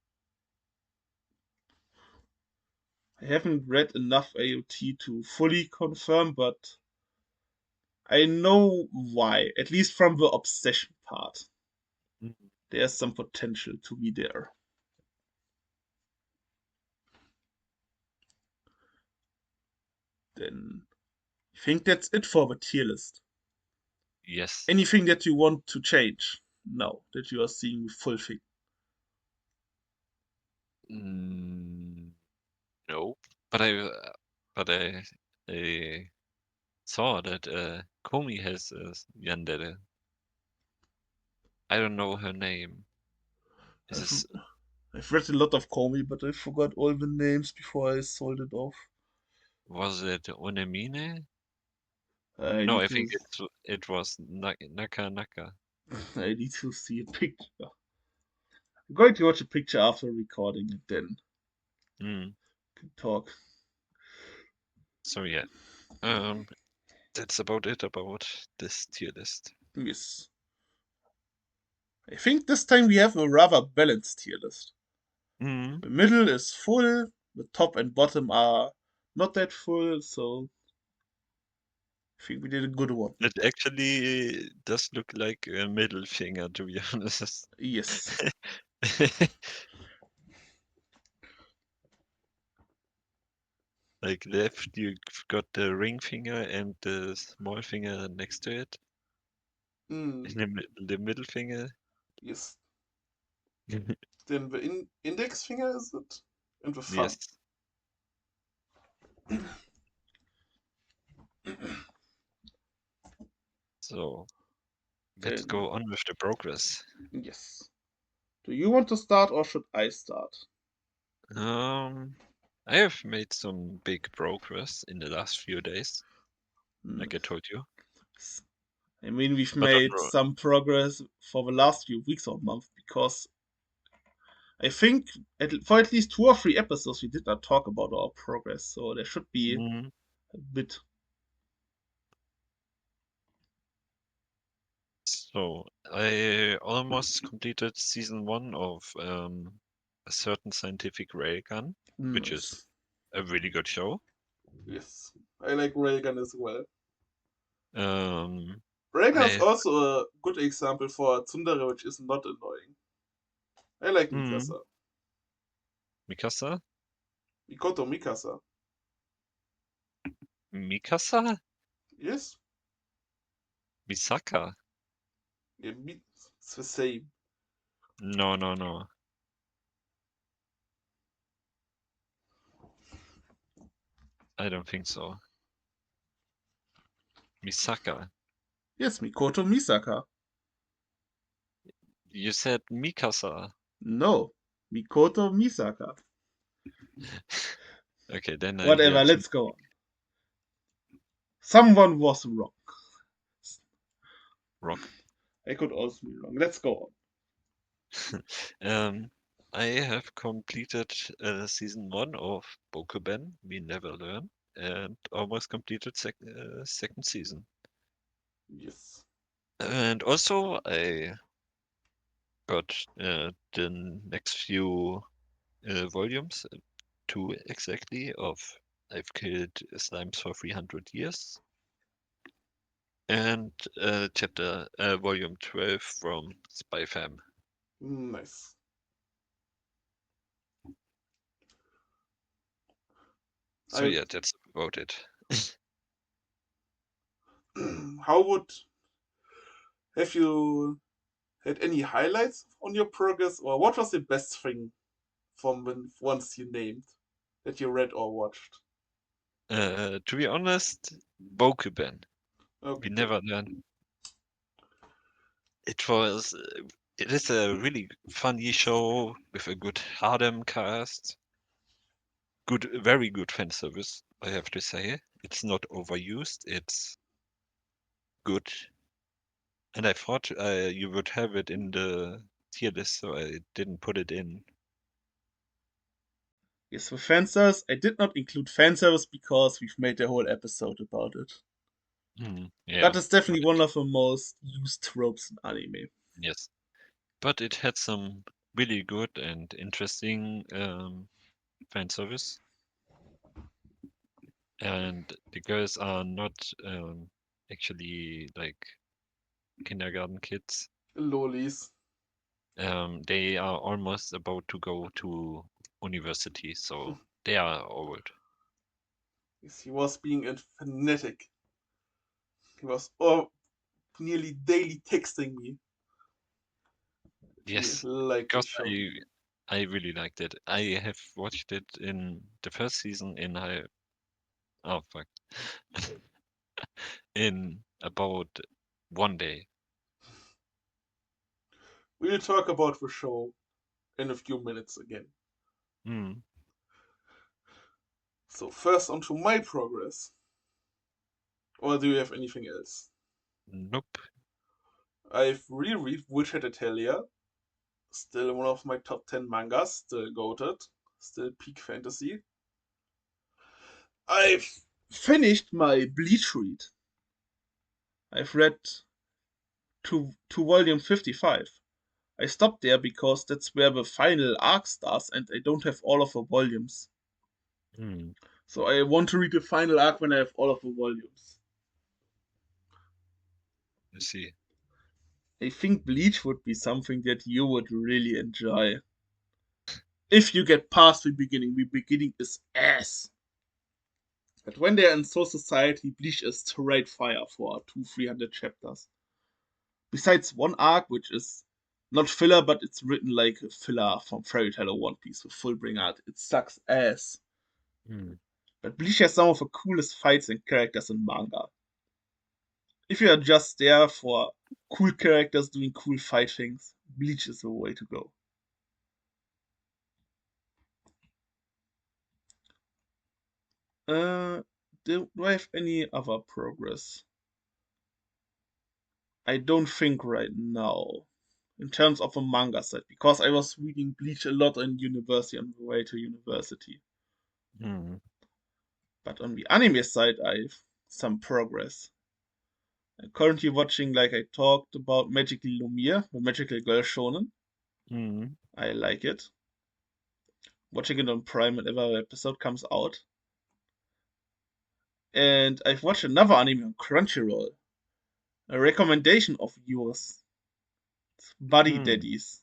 I haven't read enough AOT to fully confirm, but I know why, at least from the obsession part. Mm. There's some potential to be there. Then I think that's it for the tier list. Yes. Anything that you want to change? No, that you are seeing the full thing. Mm, no, but I saw that Komi has a yandere. I don't know her name. Is I've, this I've read a lot of Komi, but I forgot all the names before I sold it off. was it Onemine? I No, need I to think it was Naka Naka. I need to see a picture. I'm going to watch a picture after recording and then Mm. can talk. So yeah, um, that's about it about this tier list. Yes. I think this time we have a rather balanced tier list. Mm. The middle is full, the top and bottom are not that full, so I think we did a good one. It actually does look like a middle finger, to be honest. Yes. Like left, you've got the ring finger and the small finger next to it. Mm, And the middle finger. yes. Then the index finger is it? And the thumb. Yes. So let's Then, go on with the progress. yes. Do you want to start or should I start? Um, I have made some big progress in the last few days, Hmm. like I told you. I mean, we've But made overall, some progress for the last few weeks or months because I think for at least 2 or 3 episodes we did not talk about our progress, so there should be mm, a bit. so I almost completed season 1 of a certain scientific railgun, which is Nice. a really good show. Yes. I like Reagan as well. Um, Reagan is I also a good example for a tsundere which is not annoying. I like mm, Mikasa. Mikasa, Mikoto Mikasa. Mikasa, Yes? Misaka. Yeah, it's the same. No, no, no. I don't think so. Misaka. Yes, Mikoto Misaka. You said Mikasa. No, Mikoto Misaka. Okay, then I Whatever, learned some let's go on. Someone was wrong. rock. I could also be wrong. Let's go on. um, I have completed season 1 of Bokuben, We Never Learn, and almost completed second season. Yes. And also, I got the next few volumes, two exactly, of I've Killed Slimes for 300 Years, and chapter volume 12 from Spy Fam. Nice. So I yeah, that's about it. How would have you had any highlights on your progress, or what was the best thing from when once you named that you read or watched? To be honest, Bokuben. We Okay, never learned. It was. It is a really funny show with a good harem cast. Good, very good fan service, I have to say. It's not overused. It's good, and I thought you would have it in the tier list, so I didn't put it in. yes, for fan service, I did not include fan service because we've made a whole episode about it. Yeah, That is definitely but one of the most used tropes in anime. yes, but it had some really good and interesting fan service, and the girls are not actually like kindergarten kids. Lolis. They are almost about to go to university, so they are old. Yes, he was being a fanatic. He was all, nearly daily texting me. He Yes, liked the because show. I really liked it. I have watched it in the first season in oh fuck in about one day. We'll talk about the show in a few minutes again. Hmm. So first onto my progress. Or do you have anything else? Nope. I've reread Witch at Italia. Still one of my top 10 mangas. Still goated. Still peak fantasy. I've finished my Bleach read. I've read to volume 55. I stopped there because that's where the final arc starts and I don't have all of the volumes. Hmm. So I want to read the final arc when I have all of the volumes. I see. I think Bleach would be something that you would really enjoy. If you get past the beginning is ass. But when they're in Soul Society, Bleach is straight fire for 200-300 chapters. Besides one arc, which is not filler, but it's written like a filler from Fairy Tail or One Piece with Fullbring art. It sucks ass. Hmm. But Bleach has some of the coolest fights and characters in manga. If you are just there for cool characters doing cool fight things, Bleach is the way to go. Do I have any other progress? I don't think right now. In terms of a manga side, because I was reading Bleach a lot in university on the way to university. Hmm. But on the anime side, I've some progress. I'm currently watching, like I talked about, Magical Lumiere, the Magical Girl Shonen. Hmm. I like it. Watching it on Prime whenever episode comes out. And I've watched another anime on Crunchyroll. A recommendation of yours. Buddy Hmm. Daddies.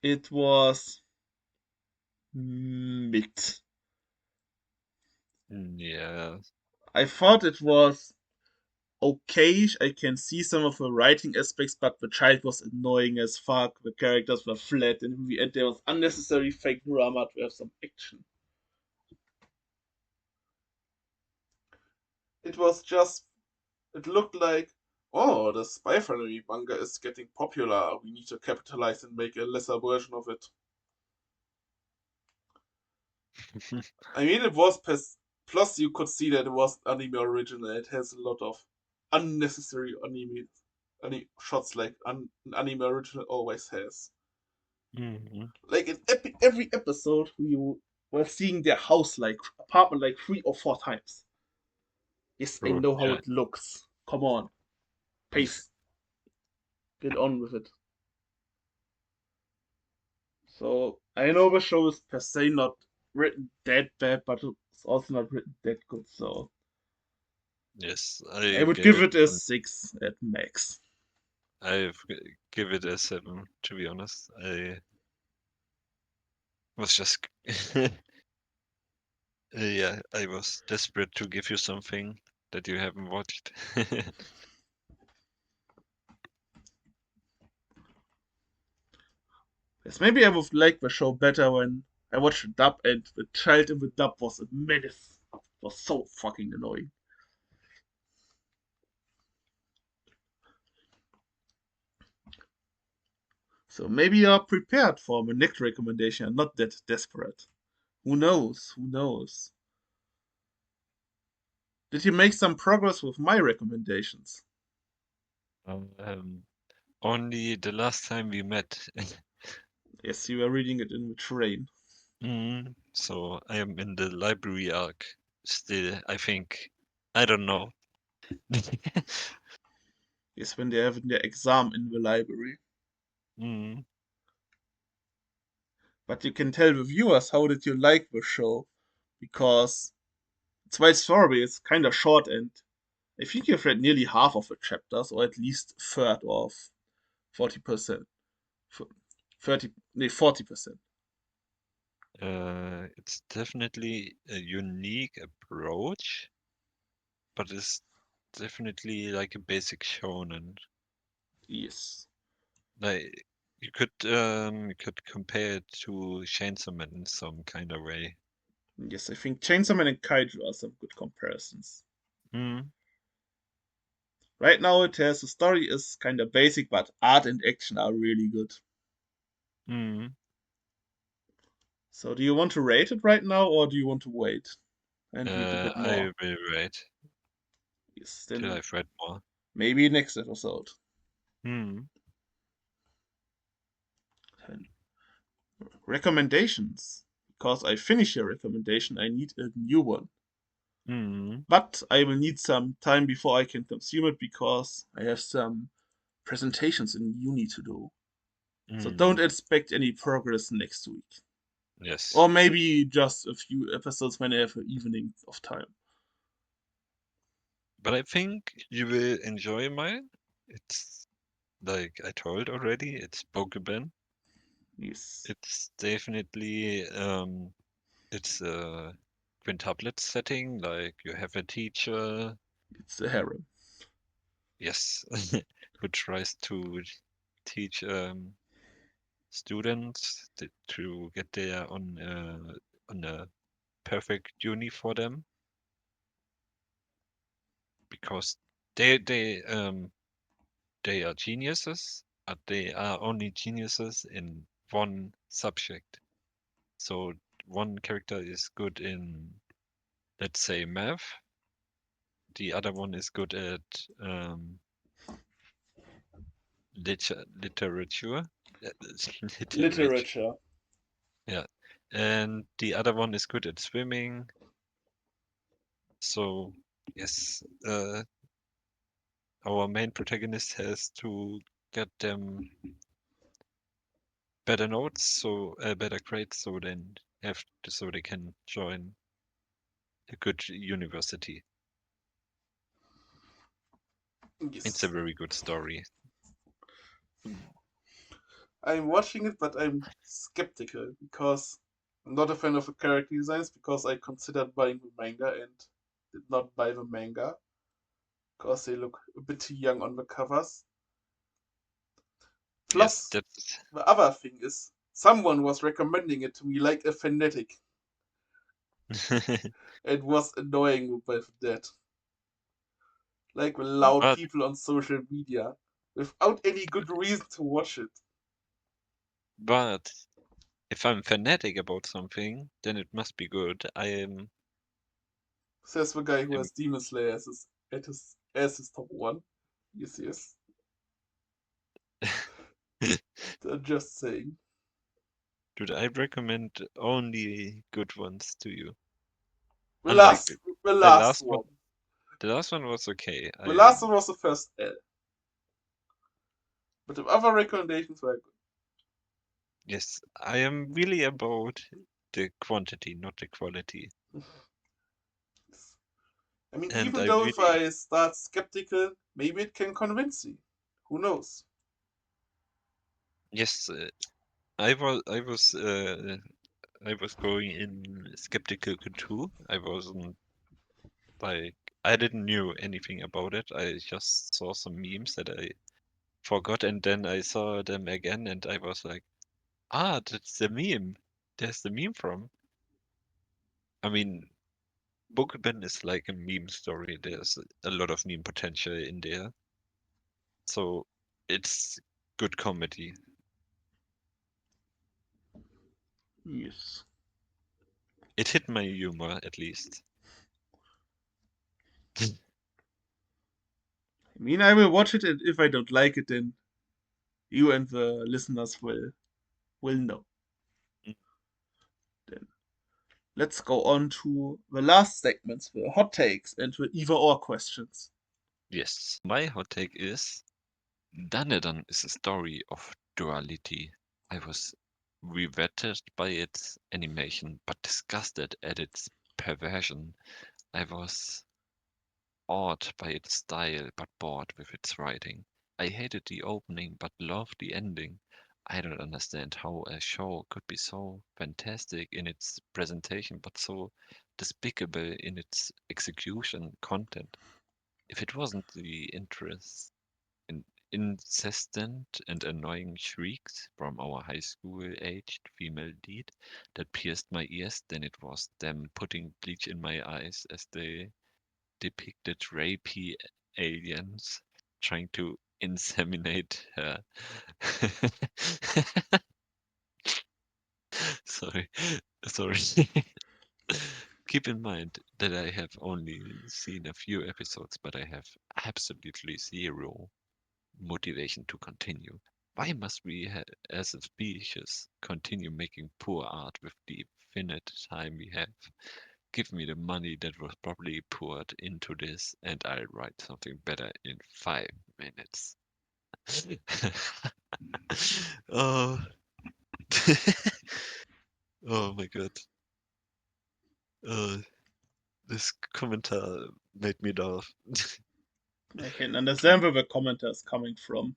It was mixed. Yeah. I thought it was okay. I can see some of the writing aspects, but the child was annoying as fuck. The characters were flat, and in the end, there was unnecessary fake drama to have some action. It was just, it looked like, oh, the Spy Family manga is getting popular. We need to capitalize and make a lesser version of it. I mean, it was plus you could see that it was anime original. It has a lot of unnecessary anime shots like an anime original always has. Hmm. Like in every episode, we were seeing their house like apartment like 3 or 4 times. Yes, I True. know how Yeah. it looks. Come on, pace, get on with it. So I know the show is per se not written that bad, but it's also not written that good. So Yes, I I would gave give it. it a 6 at max. Give it a 7. To be honest, I was just Yeah, I was desperate to give you something that you haven't watched. Yes, maybe I would like the show better when I watched the dub and the child in the dub was a menace. It was so fucking annoying. So maybe you're prepared for my next recommendation and not that desperate. Who knows? Who knows? Did you make some progress with my recommendations? Um, Only the last time we met. Yes, you were reading it in the train. So I am in the library arc still, I think. I don't know. Yes, when they have their exam in the library. mm, But you can tell the viewers how did you like the show, because it's my story. It's kind of short, and I think you've read nearly half of the chapters, or at least a third of 40%. 30, no, 40%. it's definitely a unique approach, but it's definitely like a basic shonen. Yes. Like you could compare it to Chainsaw Man in some kind of way. Yes, I think Chainsaw Man and Kaiju are some good comparisons. Mm, Right now, it has the story is kind of basic, but art and action are really good. mm. So, do you want to rate it right now, or do you want to wait and read a bit more? I will wait Yes, till then I've read more. maybe next episode. Mm, Then recommendations. Because I finish your recommendation, I need a new one. mm, But I will need some time before I can consume it because I have some presentations in uni to do. So don't mm. expect any progress next week. Yes. Or maybe just a few episodes when I have an evening of time. But I think you will enjoy mine. It's like I told already, it's Pokemon. Yes, It's definitely it's a quintuplet setting, like you have a teacher, it's a harem. yes, who tries to teach students to get there on a perfect uni for them because they are geniuses, but they are only geniuses in one subject. So one character is good in, let's say, math. The other one is good at literature. Literature. Literature. Yeah. And the other one is good at swimming. So yes, our main protagonist has to get them better notes, so better grades, so then so they can join a good university. It's a Yes. very good story. I'm watching it, but I'm skeptical because I'm not a fan of the character designs because I considered buying the manga and did not buy the manga because they look a bit too young on the covers. Yes, Plus, that's the other thing is, someone was recommending it to me like a fanatic. It was annoying with that. Like the loud but people on social media without any good reason to watch it. but if I'm fanatic about something, then it must be good. I am. Says the guy who am- has Demon Slayer as his top one. Yes, yes. I'm just saying. Dude, I recommend only good ones to you. The Unlike last, the the last last one. one. The last one was okay. The last one was the first L, but the other recommendations were Yes, I am really about the quantity, not the quality. good. I mean, And even I though if really, I start skeptical, maybe it can convince you. Who knows? yes, I was I was going in skeptical too. I wasn't like I didn't knew anything about it. I just saw some memes that I forgot, and then I saw them again, and I was like, ah, that's the meme. There's the meme from. I mean, Bookman is like a meme story. There's a lot of meme potential in there, so it's good comedy. Yes. It hit my humor at least. I mean, I will watch it, and if I don't like it, then you and the listeners will know. Then let's go on to the last segments, the hot takes and the either or questions. Yes, my hot take is Danedon is a story of duality. I was riveted by its animation, but disgusted at its perversion. I was awed by its style, but bored with its writing. I hated the opening, but loved the ending. I don't understand how a show could be so fantastic in its presentation, but so despicable in its execution content. If it wasn't the interest in incessant and annoying shrieks from our high school-aged female lead that pierced my ears, then it was them putting bleach in my eyes as they depicted rapey aliens trying to inseminate her. Sorry, sorry. Keep in mind that I have only seen a few episodes, but I have absolutely zero motivation to continue. Why must we, as a species, continue making poor art with the finite time we have? Give me the money that was probably poured into this, and I'll write something better in 5 minutes. Oh, oh my god. Uh, this commenter made me laugh. I can understand where the commenter is coming from.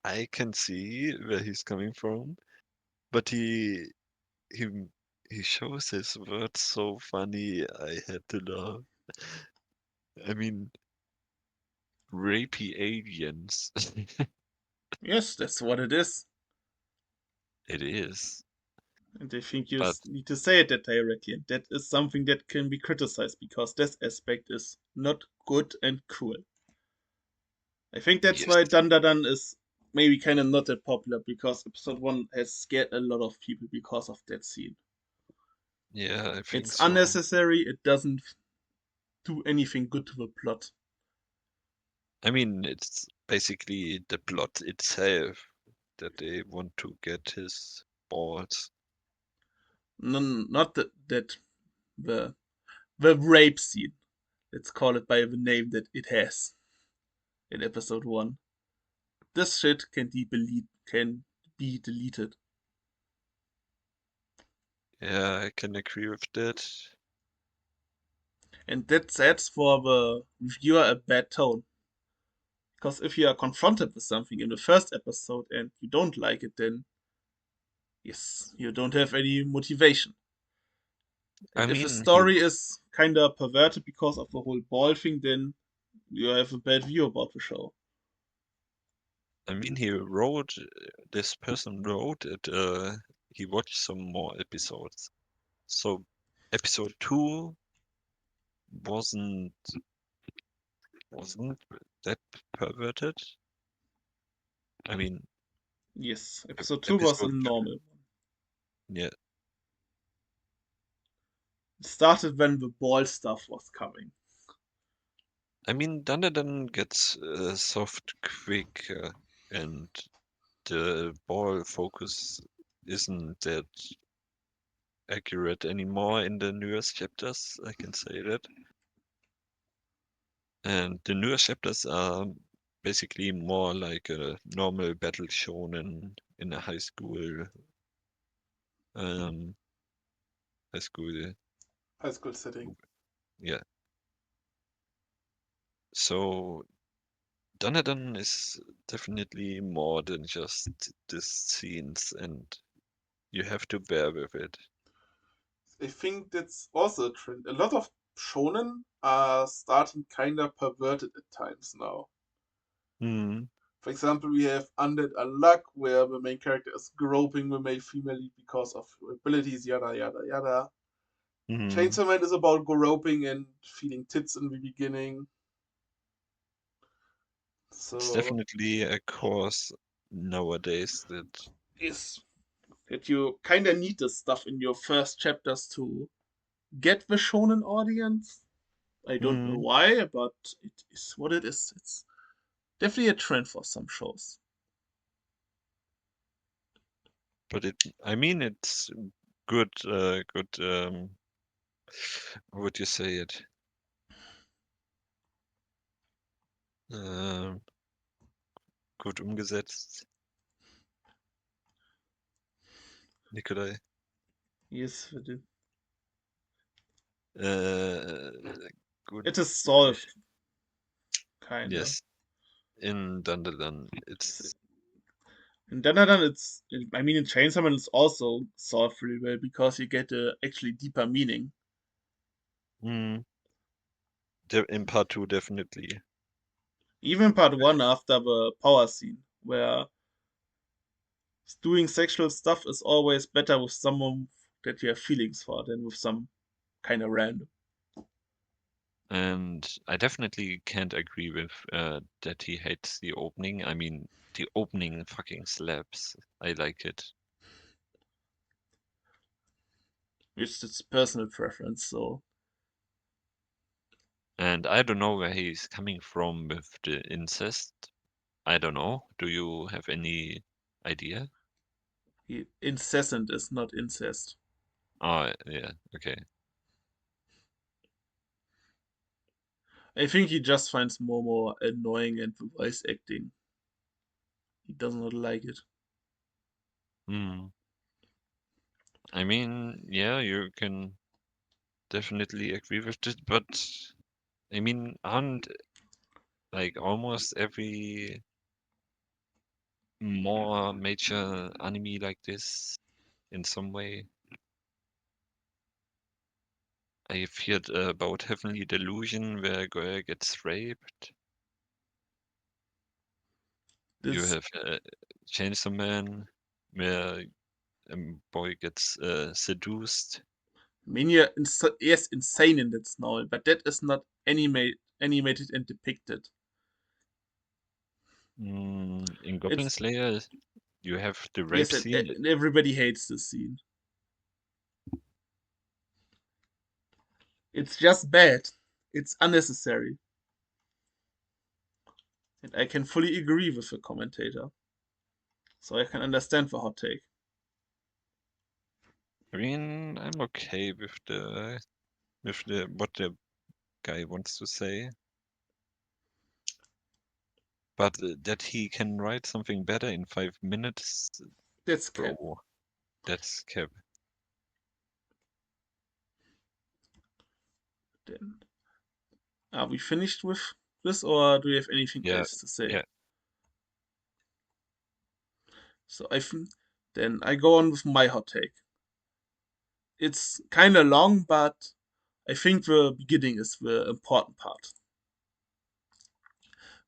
I can see where he's coming from, but he he shows his words so funny. I had to laugh. I mean, rapey aliens. Yes, that's what it is. It is, And I think you but need to say it that directly. And that is something that can be criticized because this aspect is not good and cool. I think that's yes, why Dandadan is maybe kind of not that popular because episode 1 has scared a lot of people because of that scene. yeah, I think It's so. unnecessary, it doesn't do anything good to the plot. I mean, it's basically the plot itself that they want to get his balls. Not that the the rape scene, let's call it by the name that it has in episode 1. This shit can be deleted. Yeah, I can agree with that. And that sets for the viewer a bad tone. Because if you are confronted with something in the first episode and you don't like it, then yes, you don't have any motivation. I And if a mean, he, story is kinda perverted because of the whole ball thing, then you have a bad view about the show. I mean, he wrote. This person wrote it. He watched some more episodes. So, episode 2 wasn't wasn't that perverted. I mean, Yes, episode 2 was a episode normal one. yeah. It started when the ball stuff was coming. I mean, Dandadan gets soft quick, and the ball focus isn't that accurate anymore in the newest chapters. I can say that. And the newer chapters are basically more like a normal battle shonen in a um, high school, High school setting. yeah. So Donadan is definitely more than just the scenes and You have to bear with it. I think that's also a trend. A lot of shonen are starting kind of perverted at times now. Hmm. For example, we have Undead Unluck, where the main character is groping the male female lead because of her abilities, yada yada yada. Hmm. Chainsaw Man is about groping and feeding tits in the beginning. It's So definitely a course nowadays that. is that you kind of need this stuff in your first chapters to get the shonen audience. I don't know Hmm. why, but it is what it is. It's definitely a trend for some shows. But I mean, it's good. Good. How would you say it? Ähm, Gut umgesetzt, Nikolai. Yes, Äh, Good. it is solved, kinda. Yes. In Dandadan, it's. In Danadan, it's. I mean, in Chainsaw Man, it's also solved really well because you get a actually deeper meaning. Mm, in part two, definitely. Even part one, after the power scene, where doing sexual stuff is always better with someone that you have feelings for than with some kind of random. And I definitely can't agree with that he hates the opening. I mean, the opening fucking slaps. I like it. It's personal preference, so And I don't know where he's coming from with the incest. I don't know. Do you have any idea? incessant is not incest. Oh, yeah, okay. I think he just finds Momo annoying and the voice acting. He does not like it. Hmm. I mean, yeah, you can definitely agree with this, but I mean, aren't like almost every more major anime like this in some way? I feared about Heavenly Delusion where a girl gets raped. You This have Chainsaw Man where a boy gets seduced. I mean, yeah, yes, insane in that now, but that is not animated and depicted. In Goblin It's Slayer, you have the rape yes, scene. and everybody hates this scene. It's just bad. It's unnecessary, and I can fully agree with the commentator. So I can understand the hot take. I mean, I'm okay with the what the guy wants to say, but that he can write something better in 5 minutes, That's cap. bro, that's cap. Then are we finished with this, or do you have anything Yeah, else to say? yeah. So I think then I go on with my hot take. It's kind of long, but I think the beginning is the important part.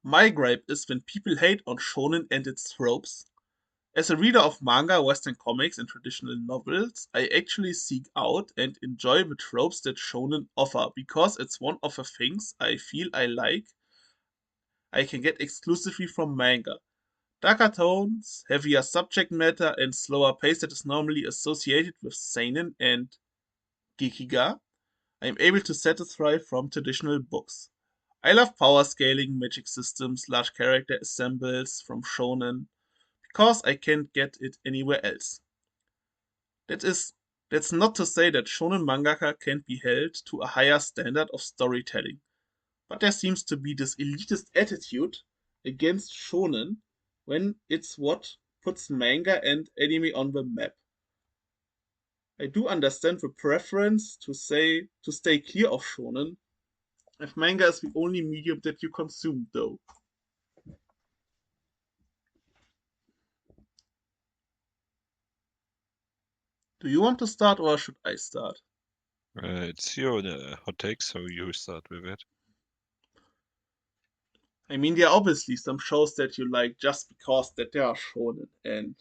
My gripe is when people hate on shonen and its tropes. As a reader of manga, western comics, and traditional novels, I actually seek out and enjoy the tropes that shonen offer because it's one of the things I feel I can get exclusively from manga. Darker tones, heavier subject matter, and slower pace that is normally associated with seinen and gekiga, I am able to satisfy from traditional books. I love power scaling, magic systems, large character ensembles from shonen because I can't get it anywhere else. That is that's not to say that shonen mangaka can't be held to a higher standard of storytelling, but there seems to be this elitist attitude against shonen when it's what puts manga and anime on the map. I do understand the preference to stay clear of shonen if manga is the only medium that you consume though. Do you want to start or should I start? It's your hot take, so you start with it. I mean, there are obviously some shows that you like just because that they are shonen and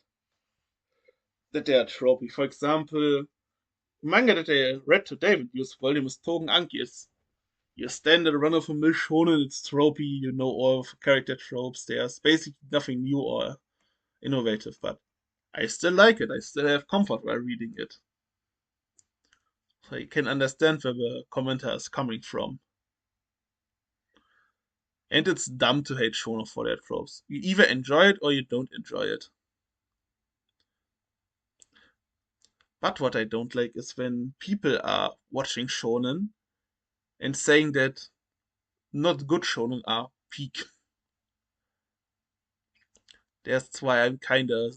that they are tropey. For example, manga that I read today with this volume is Togen Anki. It's your standard run of a mill shonen. It's tropey. You know all of the character tropes. There's basically nothing new or innovative, but I still like it. I still have comfort while reading it. So I can understand where the commenter is coming from. And it's dumb to hate shonen for their tropes. You either enjoy it or you don't enjoy it. But what I don't like is when people are watching shonen and saying that not good shonen are peak. That's why I'm kinda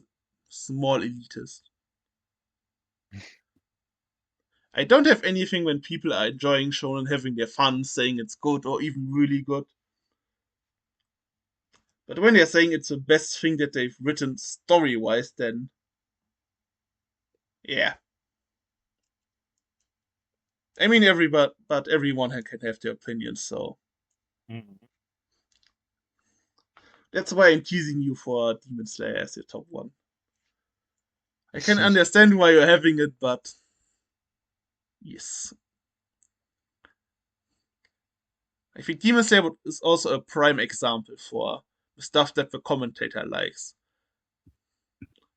small elitist. I don't have anything when people are enjoying shonen, having their fun, saying it's good or even really good. But when they're saying it's the best thing that they've written story wise, then yeah. I mean, everybody, but everyone can have their opinions, so Mm. that's why I'm teasing you for Demon Slayer as your top one. I can understand why you're having it, but yes. I think Demon Slayer is also a prime example for the stuff that the commentator likes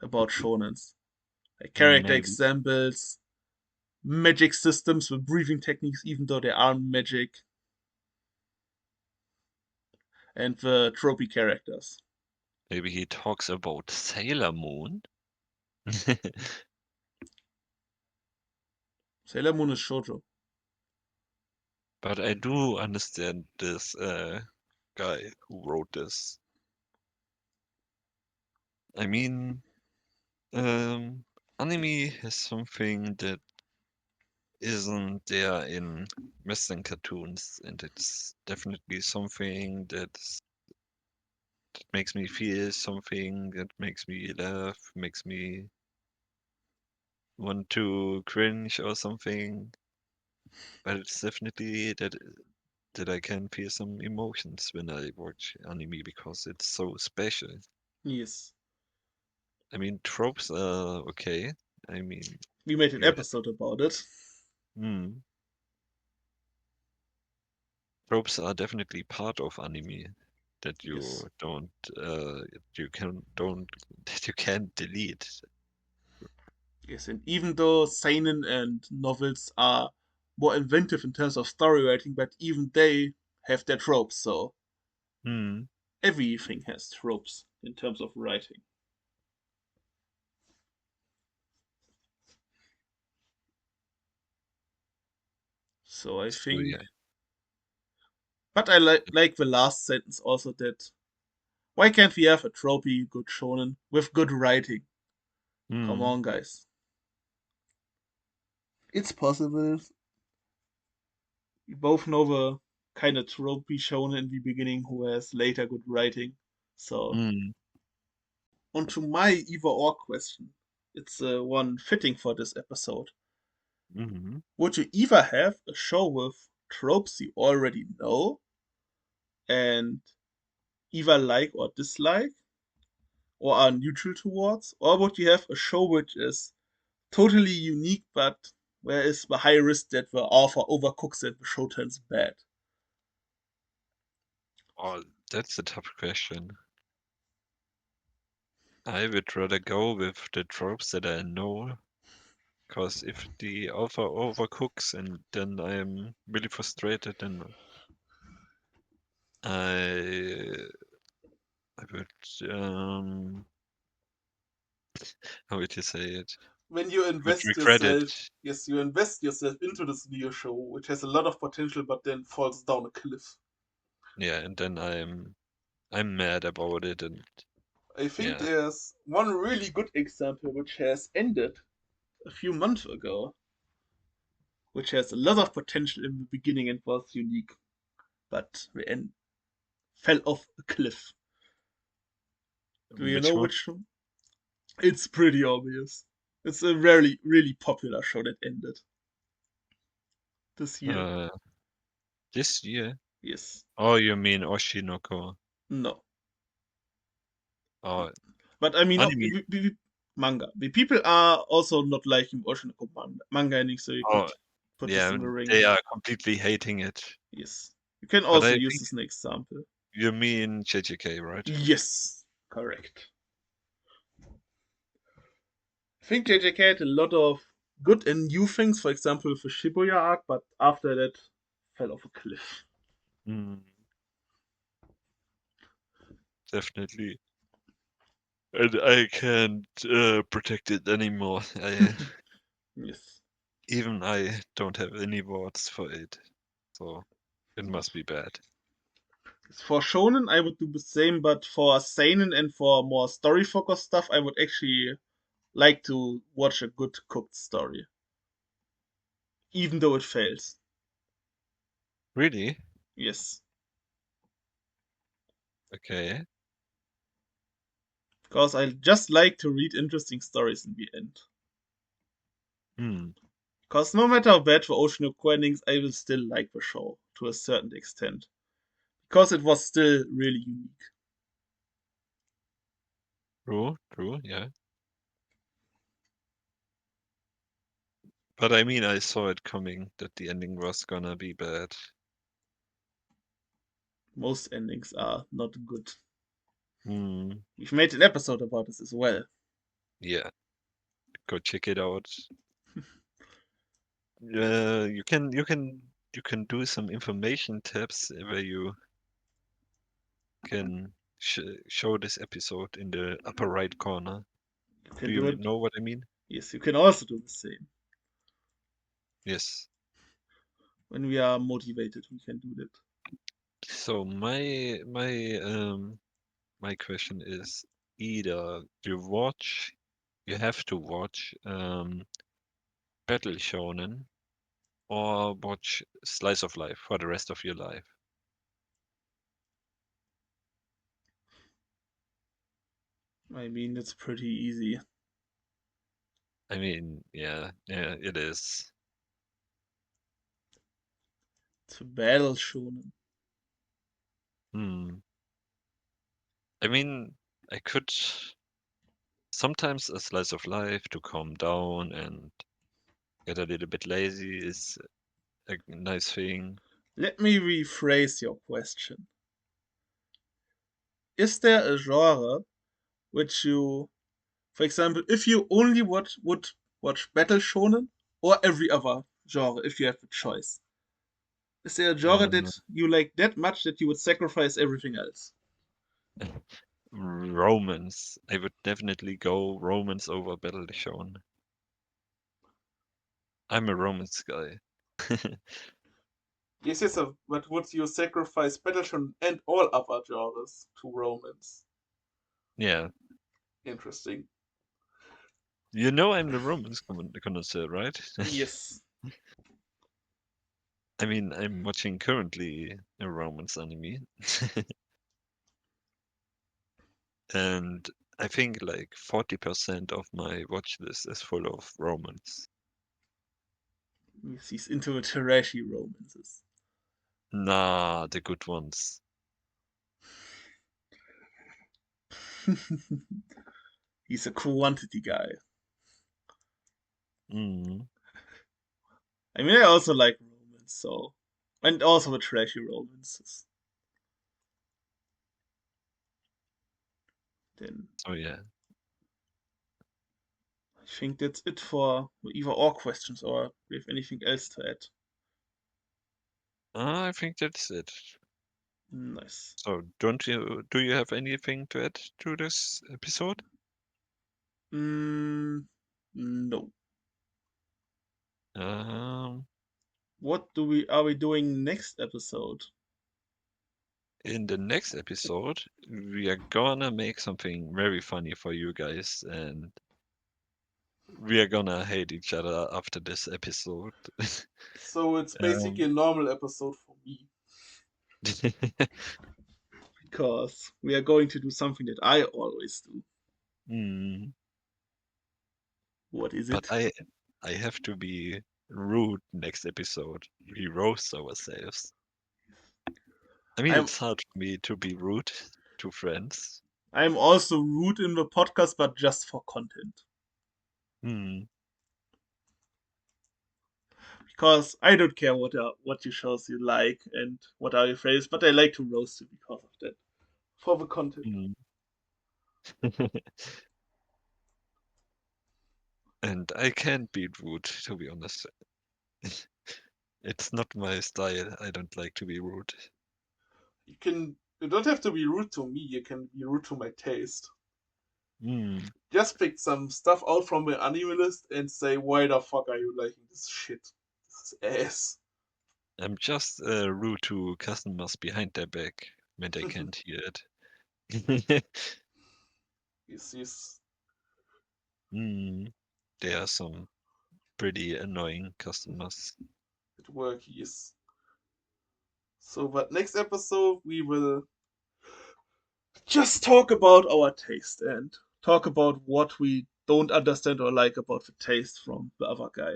about shonens. Like character Maybe. examples, magic systems with breathing techniques, even though they aren't magic, and the tropey characters. Maybe he talks about Sailor Moon. Sailor Moon is shoujo. But I do understand this guy who wrote this. I mean, um, anime has something that isn't there in Western cartoons, and it's definitely something that makes me feel something, that makes me laugh, makes me want to cringe or something. But it's definitely that I can feel some emotions when I watch anime because it's so special. Yes. I mean, tropes are okay. I mean, We made an you, episode about it. hmm, tropes are definitely part of anime that Yes. you don't, you can don't, that you can't delete. Yes, and even though seinen and novels are more inventive in terms of story writing, but even they have their tropes, so Hmm. everything has tropes in terms of writing. So I So think, yeah. but I like the last sentence also that why can't we have a tropey good shonen with good writing? Come Hmm. on, guys. It's possible. We both know the kind of tropey shonen in the beginning who has later good writing. So Hmm. onto my either or question. It's one fitting for this episode. Hmm. Would you either have a show with tropes you already know and either like or dislike or are neutral towards, or would you have a show which is totally unique but where is the high risk that the author overcooks it, the show turns bad? Oh, that's a tough question. I would rather go with the tropes that I know, because if the author overcooks and then I'm really frustrated, then I I would how would you say it? When you I would invest regret it. yourself, yes, you invest yourself into this new show, which has a lot of potential, but then falls down a cliff. Yeah, and then I'm mad about it, and I think yeah. there's one really good example which has ended a few months ago, which has a lot of potential in the beginning and was unique, but the end fell off a cliff. Do you Which know one? which one? It's pretty obvious. It's a really, really popular show that ended this year. This year? Yes. Oh, you mean Oshinoko? No. Oh, But I mean, anime. manga. The people are also not liking Oshinoko manga ending, so you could Oh, put this yeah, in the they ranking. are completely hating it. Yes. You can But also I use think this as an example. you mean JJK, right? Yes. Correct. I think JJK had a lot of good and new things, for example, with the Shibuya arc, but after that, fell off a cliff. Mm, definitely. And I can't protect it anymore. Yes. Even I don't have any words for it, so it must be bad. For shonen, I would do the same, but for seinen and for more story-focused stuff, I would actually like to watch a good cooked story, even though it fails. Really? Yes, Okay. because I just like to read interesting stories in the end. Hmm. Because no matter how bad the Ocean endings, I will still like the show to a certain extent. Because it was still really unique. True, true, yeah. But I mean, I saw it coming that the ending was gonna be bad. Most endings are not good. Hmm. We've made an episode about this as well. Yeah, go check it out. You can do some information tabs where you can show this episode in the upper right corner. You Do can do you it. know what I mean? Yes, you can also do the same. Yes. When we are motivated, we can do that. So my question is either you have to watch Battle Shonen or watch Slice of Life for the rest of your life. I mean, it's pretty easy. I mean, yeah, it is. It's a battle shonen. Hmm. I mean, I could sometimes a slice of life to calm down and get a little bit lazy is a nice thing. Let me rephrase your question. Is there a genre which you, for example, if you only would watch battle shonen or every other genre if you have the choice? Is there a genre Uh, that you like that much that you would sacrifice everything else? Romance. I would definitely go romance over Battle Shonen. I'm a romance guy. Yes, yes, but would you sacrifice battle shonen and all other genres to romance? Yeah. Interesting. You know I'm the romance connoisseur, right? Yes. I mean, I'm watching currently a romance anime. And I think like 40% of my watch list is full of romance. Yes, he's into the trashy romances. Nah, the good ones. He's a quantity guy. Mm. I mean, I also like romance, so. And also the trashy romances. Then So yeah, I think that's it for either or questions or we have anything else to add. I think that's it. Nice. So do you have anything to add to this episode? No. Um, What do we are we doing next episode? in the next episode, we are gonna make something very funny for you guys, and we are gonna hate each other after this episode. So it's basically um, a normal episode for me because we are going to do something that I always do. hmm, What is But it? I have to be rude next episode. We roast ourselves. I mean, I'm it's hard for me to be rude to friends. I'm also rude in the podcast, but just for content. Hmm. Because I don't care what you shows you like and what are your favorites, but I like to roast you because of that. For the content. Hmm. And I can't be rude, to be honest. It's not my style. I don't like to be rude. You don't have to be rude to me, you can be rude to my taste. Hmm. Just pick some stuff out from my anime list and say why the fuck are you liking this shit? This is ass. I'm just rude to customers behind their back when they can't hear it. Yes. Hmm. There are some pretty annoying customers. It work, yes. So but next episode we will just talk about our taste and talk about what we don't understand or like about the taste from the other guy.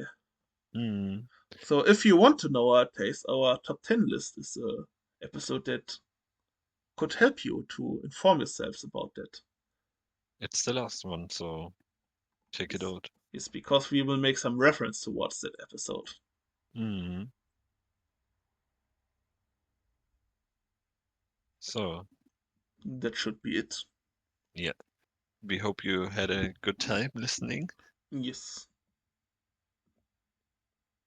Hmm. So if you want to know our taste, our top 10 list is a episode that could help you to inform yourselves about that. It's the last one, so check it It's, out. it's because we will make some reference towards that episode. Hmm. So, That should be it. yeah. We hope you had a good time listening. Yes.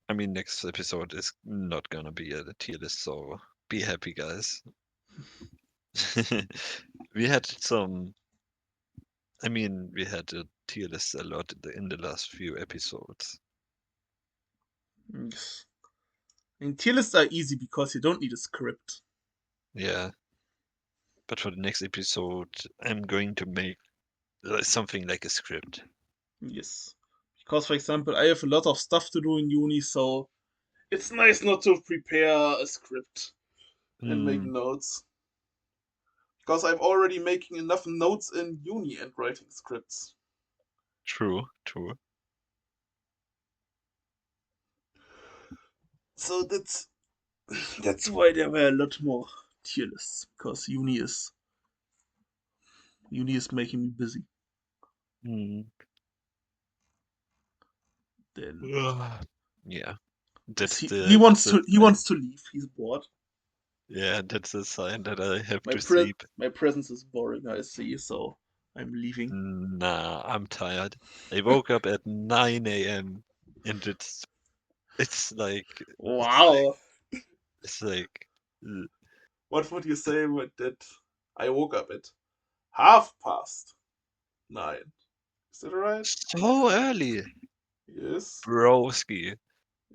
I mean, next episode is not gonna be a tier list, so be happy, guys. We had some. I mean, we had a tier list a lot in the last few episodes. Yes. And tier lists are easy because you don't need a script. Yeah, but for the next episode, I'm going to make something like a script. Yes. Because, for example, I have a lot of stuff to do in uni, so it's nice not to prepare a script and make Hmm, notes. Because I'm already making enough notes in uni and writing scripts. true, true. So that's why there were a lot more tier lists. Because uni is making me busy. Hmm. Then Yeah, yes, that's he the wants that's a to he sign. wants to leave. He's bored. Yeah, that's a sign that I have My to sleep. my presence is boring. I see. So I'm leaving. Nah, I'm tired. I woke up at 9 a.m. and it's like it's like Wow. it's like uh, What would you say with that? I woke up at 9:30. Is that right? so early, Yes. broski.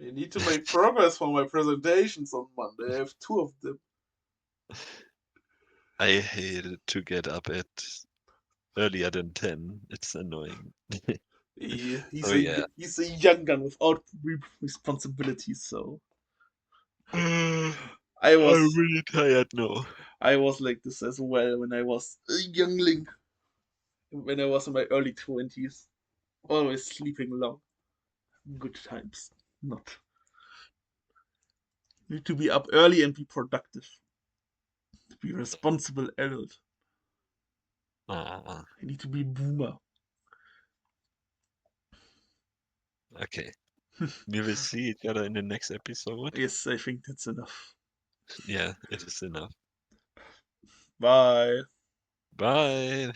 I need to make progress for my presentations on Monday. I have two of them. I hate to get up at earlier than 10. It's annoying. He's So a yeah. he's a young gun without responsibilities. So I'm I was really tired now. I was like this as well when I was a youngling. When I was in my early 20s, always sleeping long. Good times. Not need to be up early and be productive. To be a responsible adult. Ah, I need to be boomer. okay. We will see each other in the next episode. Yes, I think that's enough. Yeah, it is enough. Bye. Bye.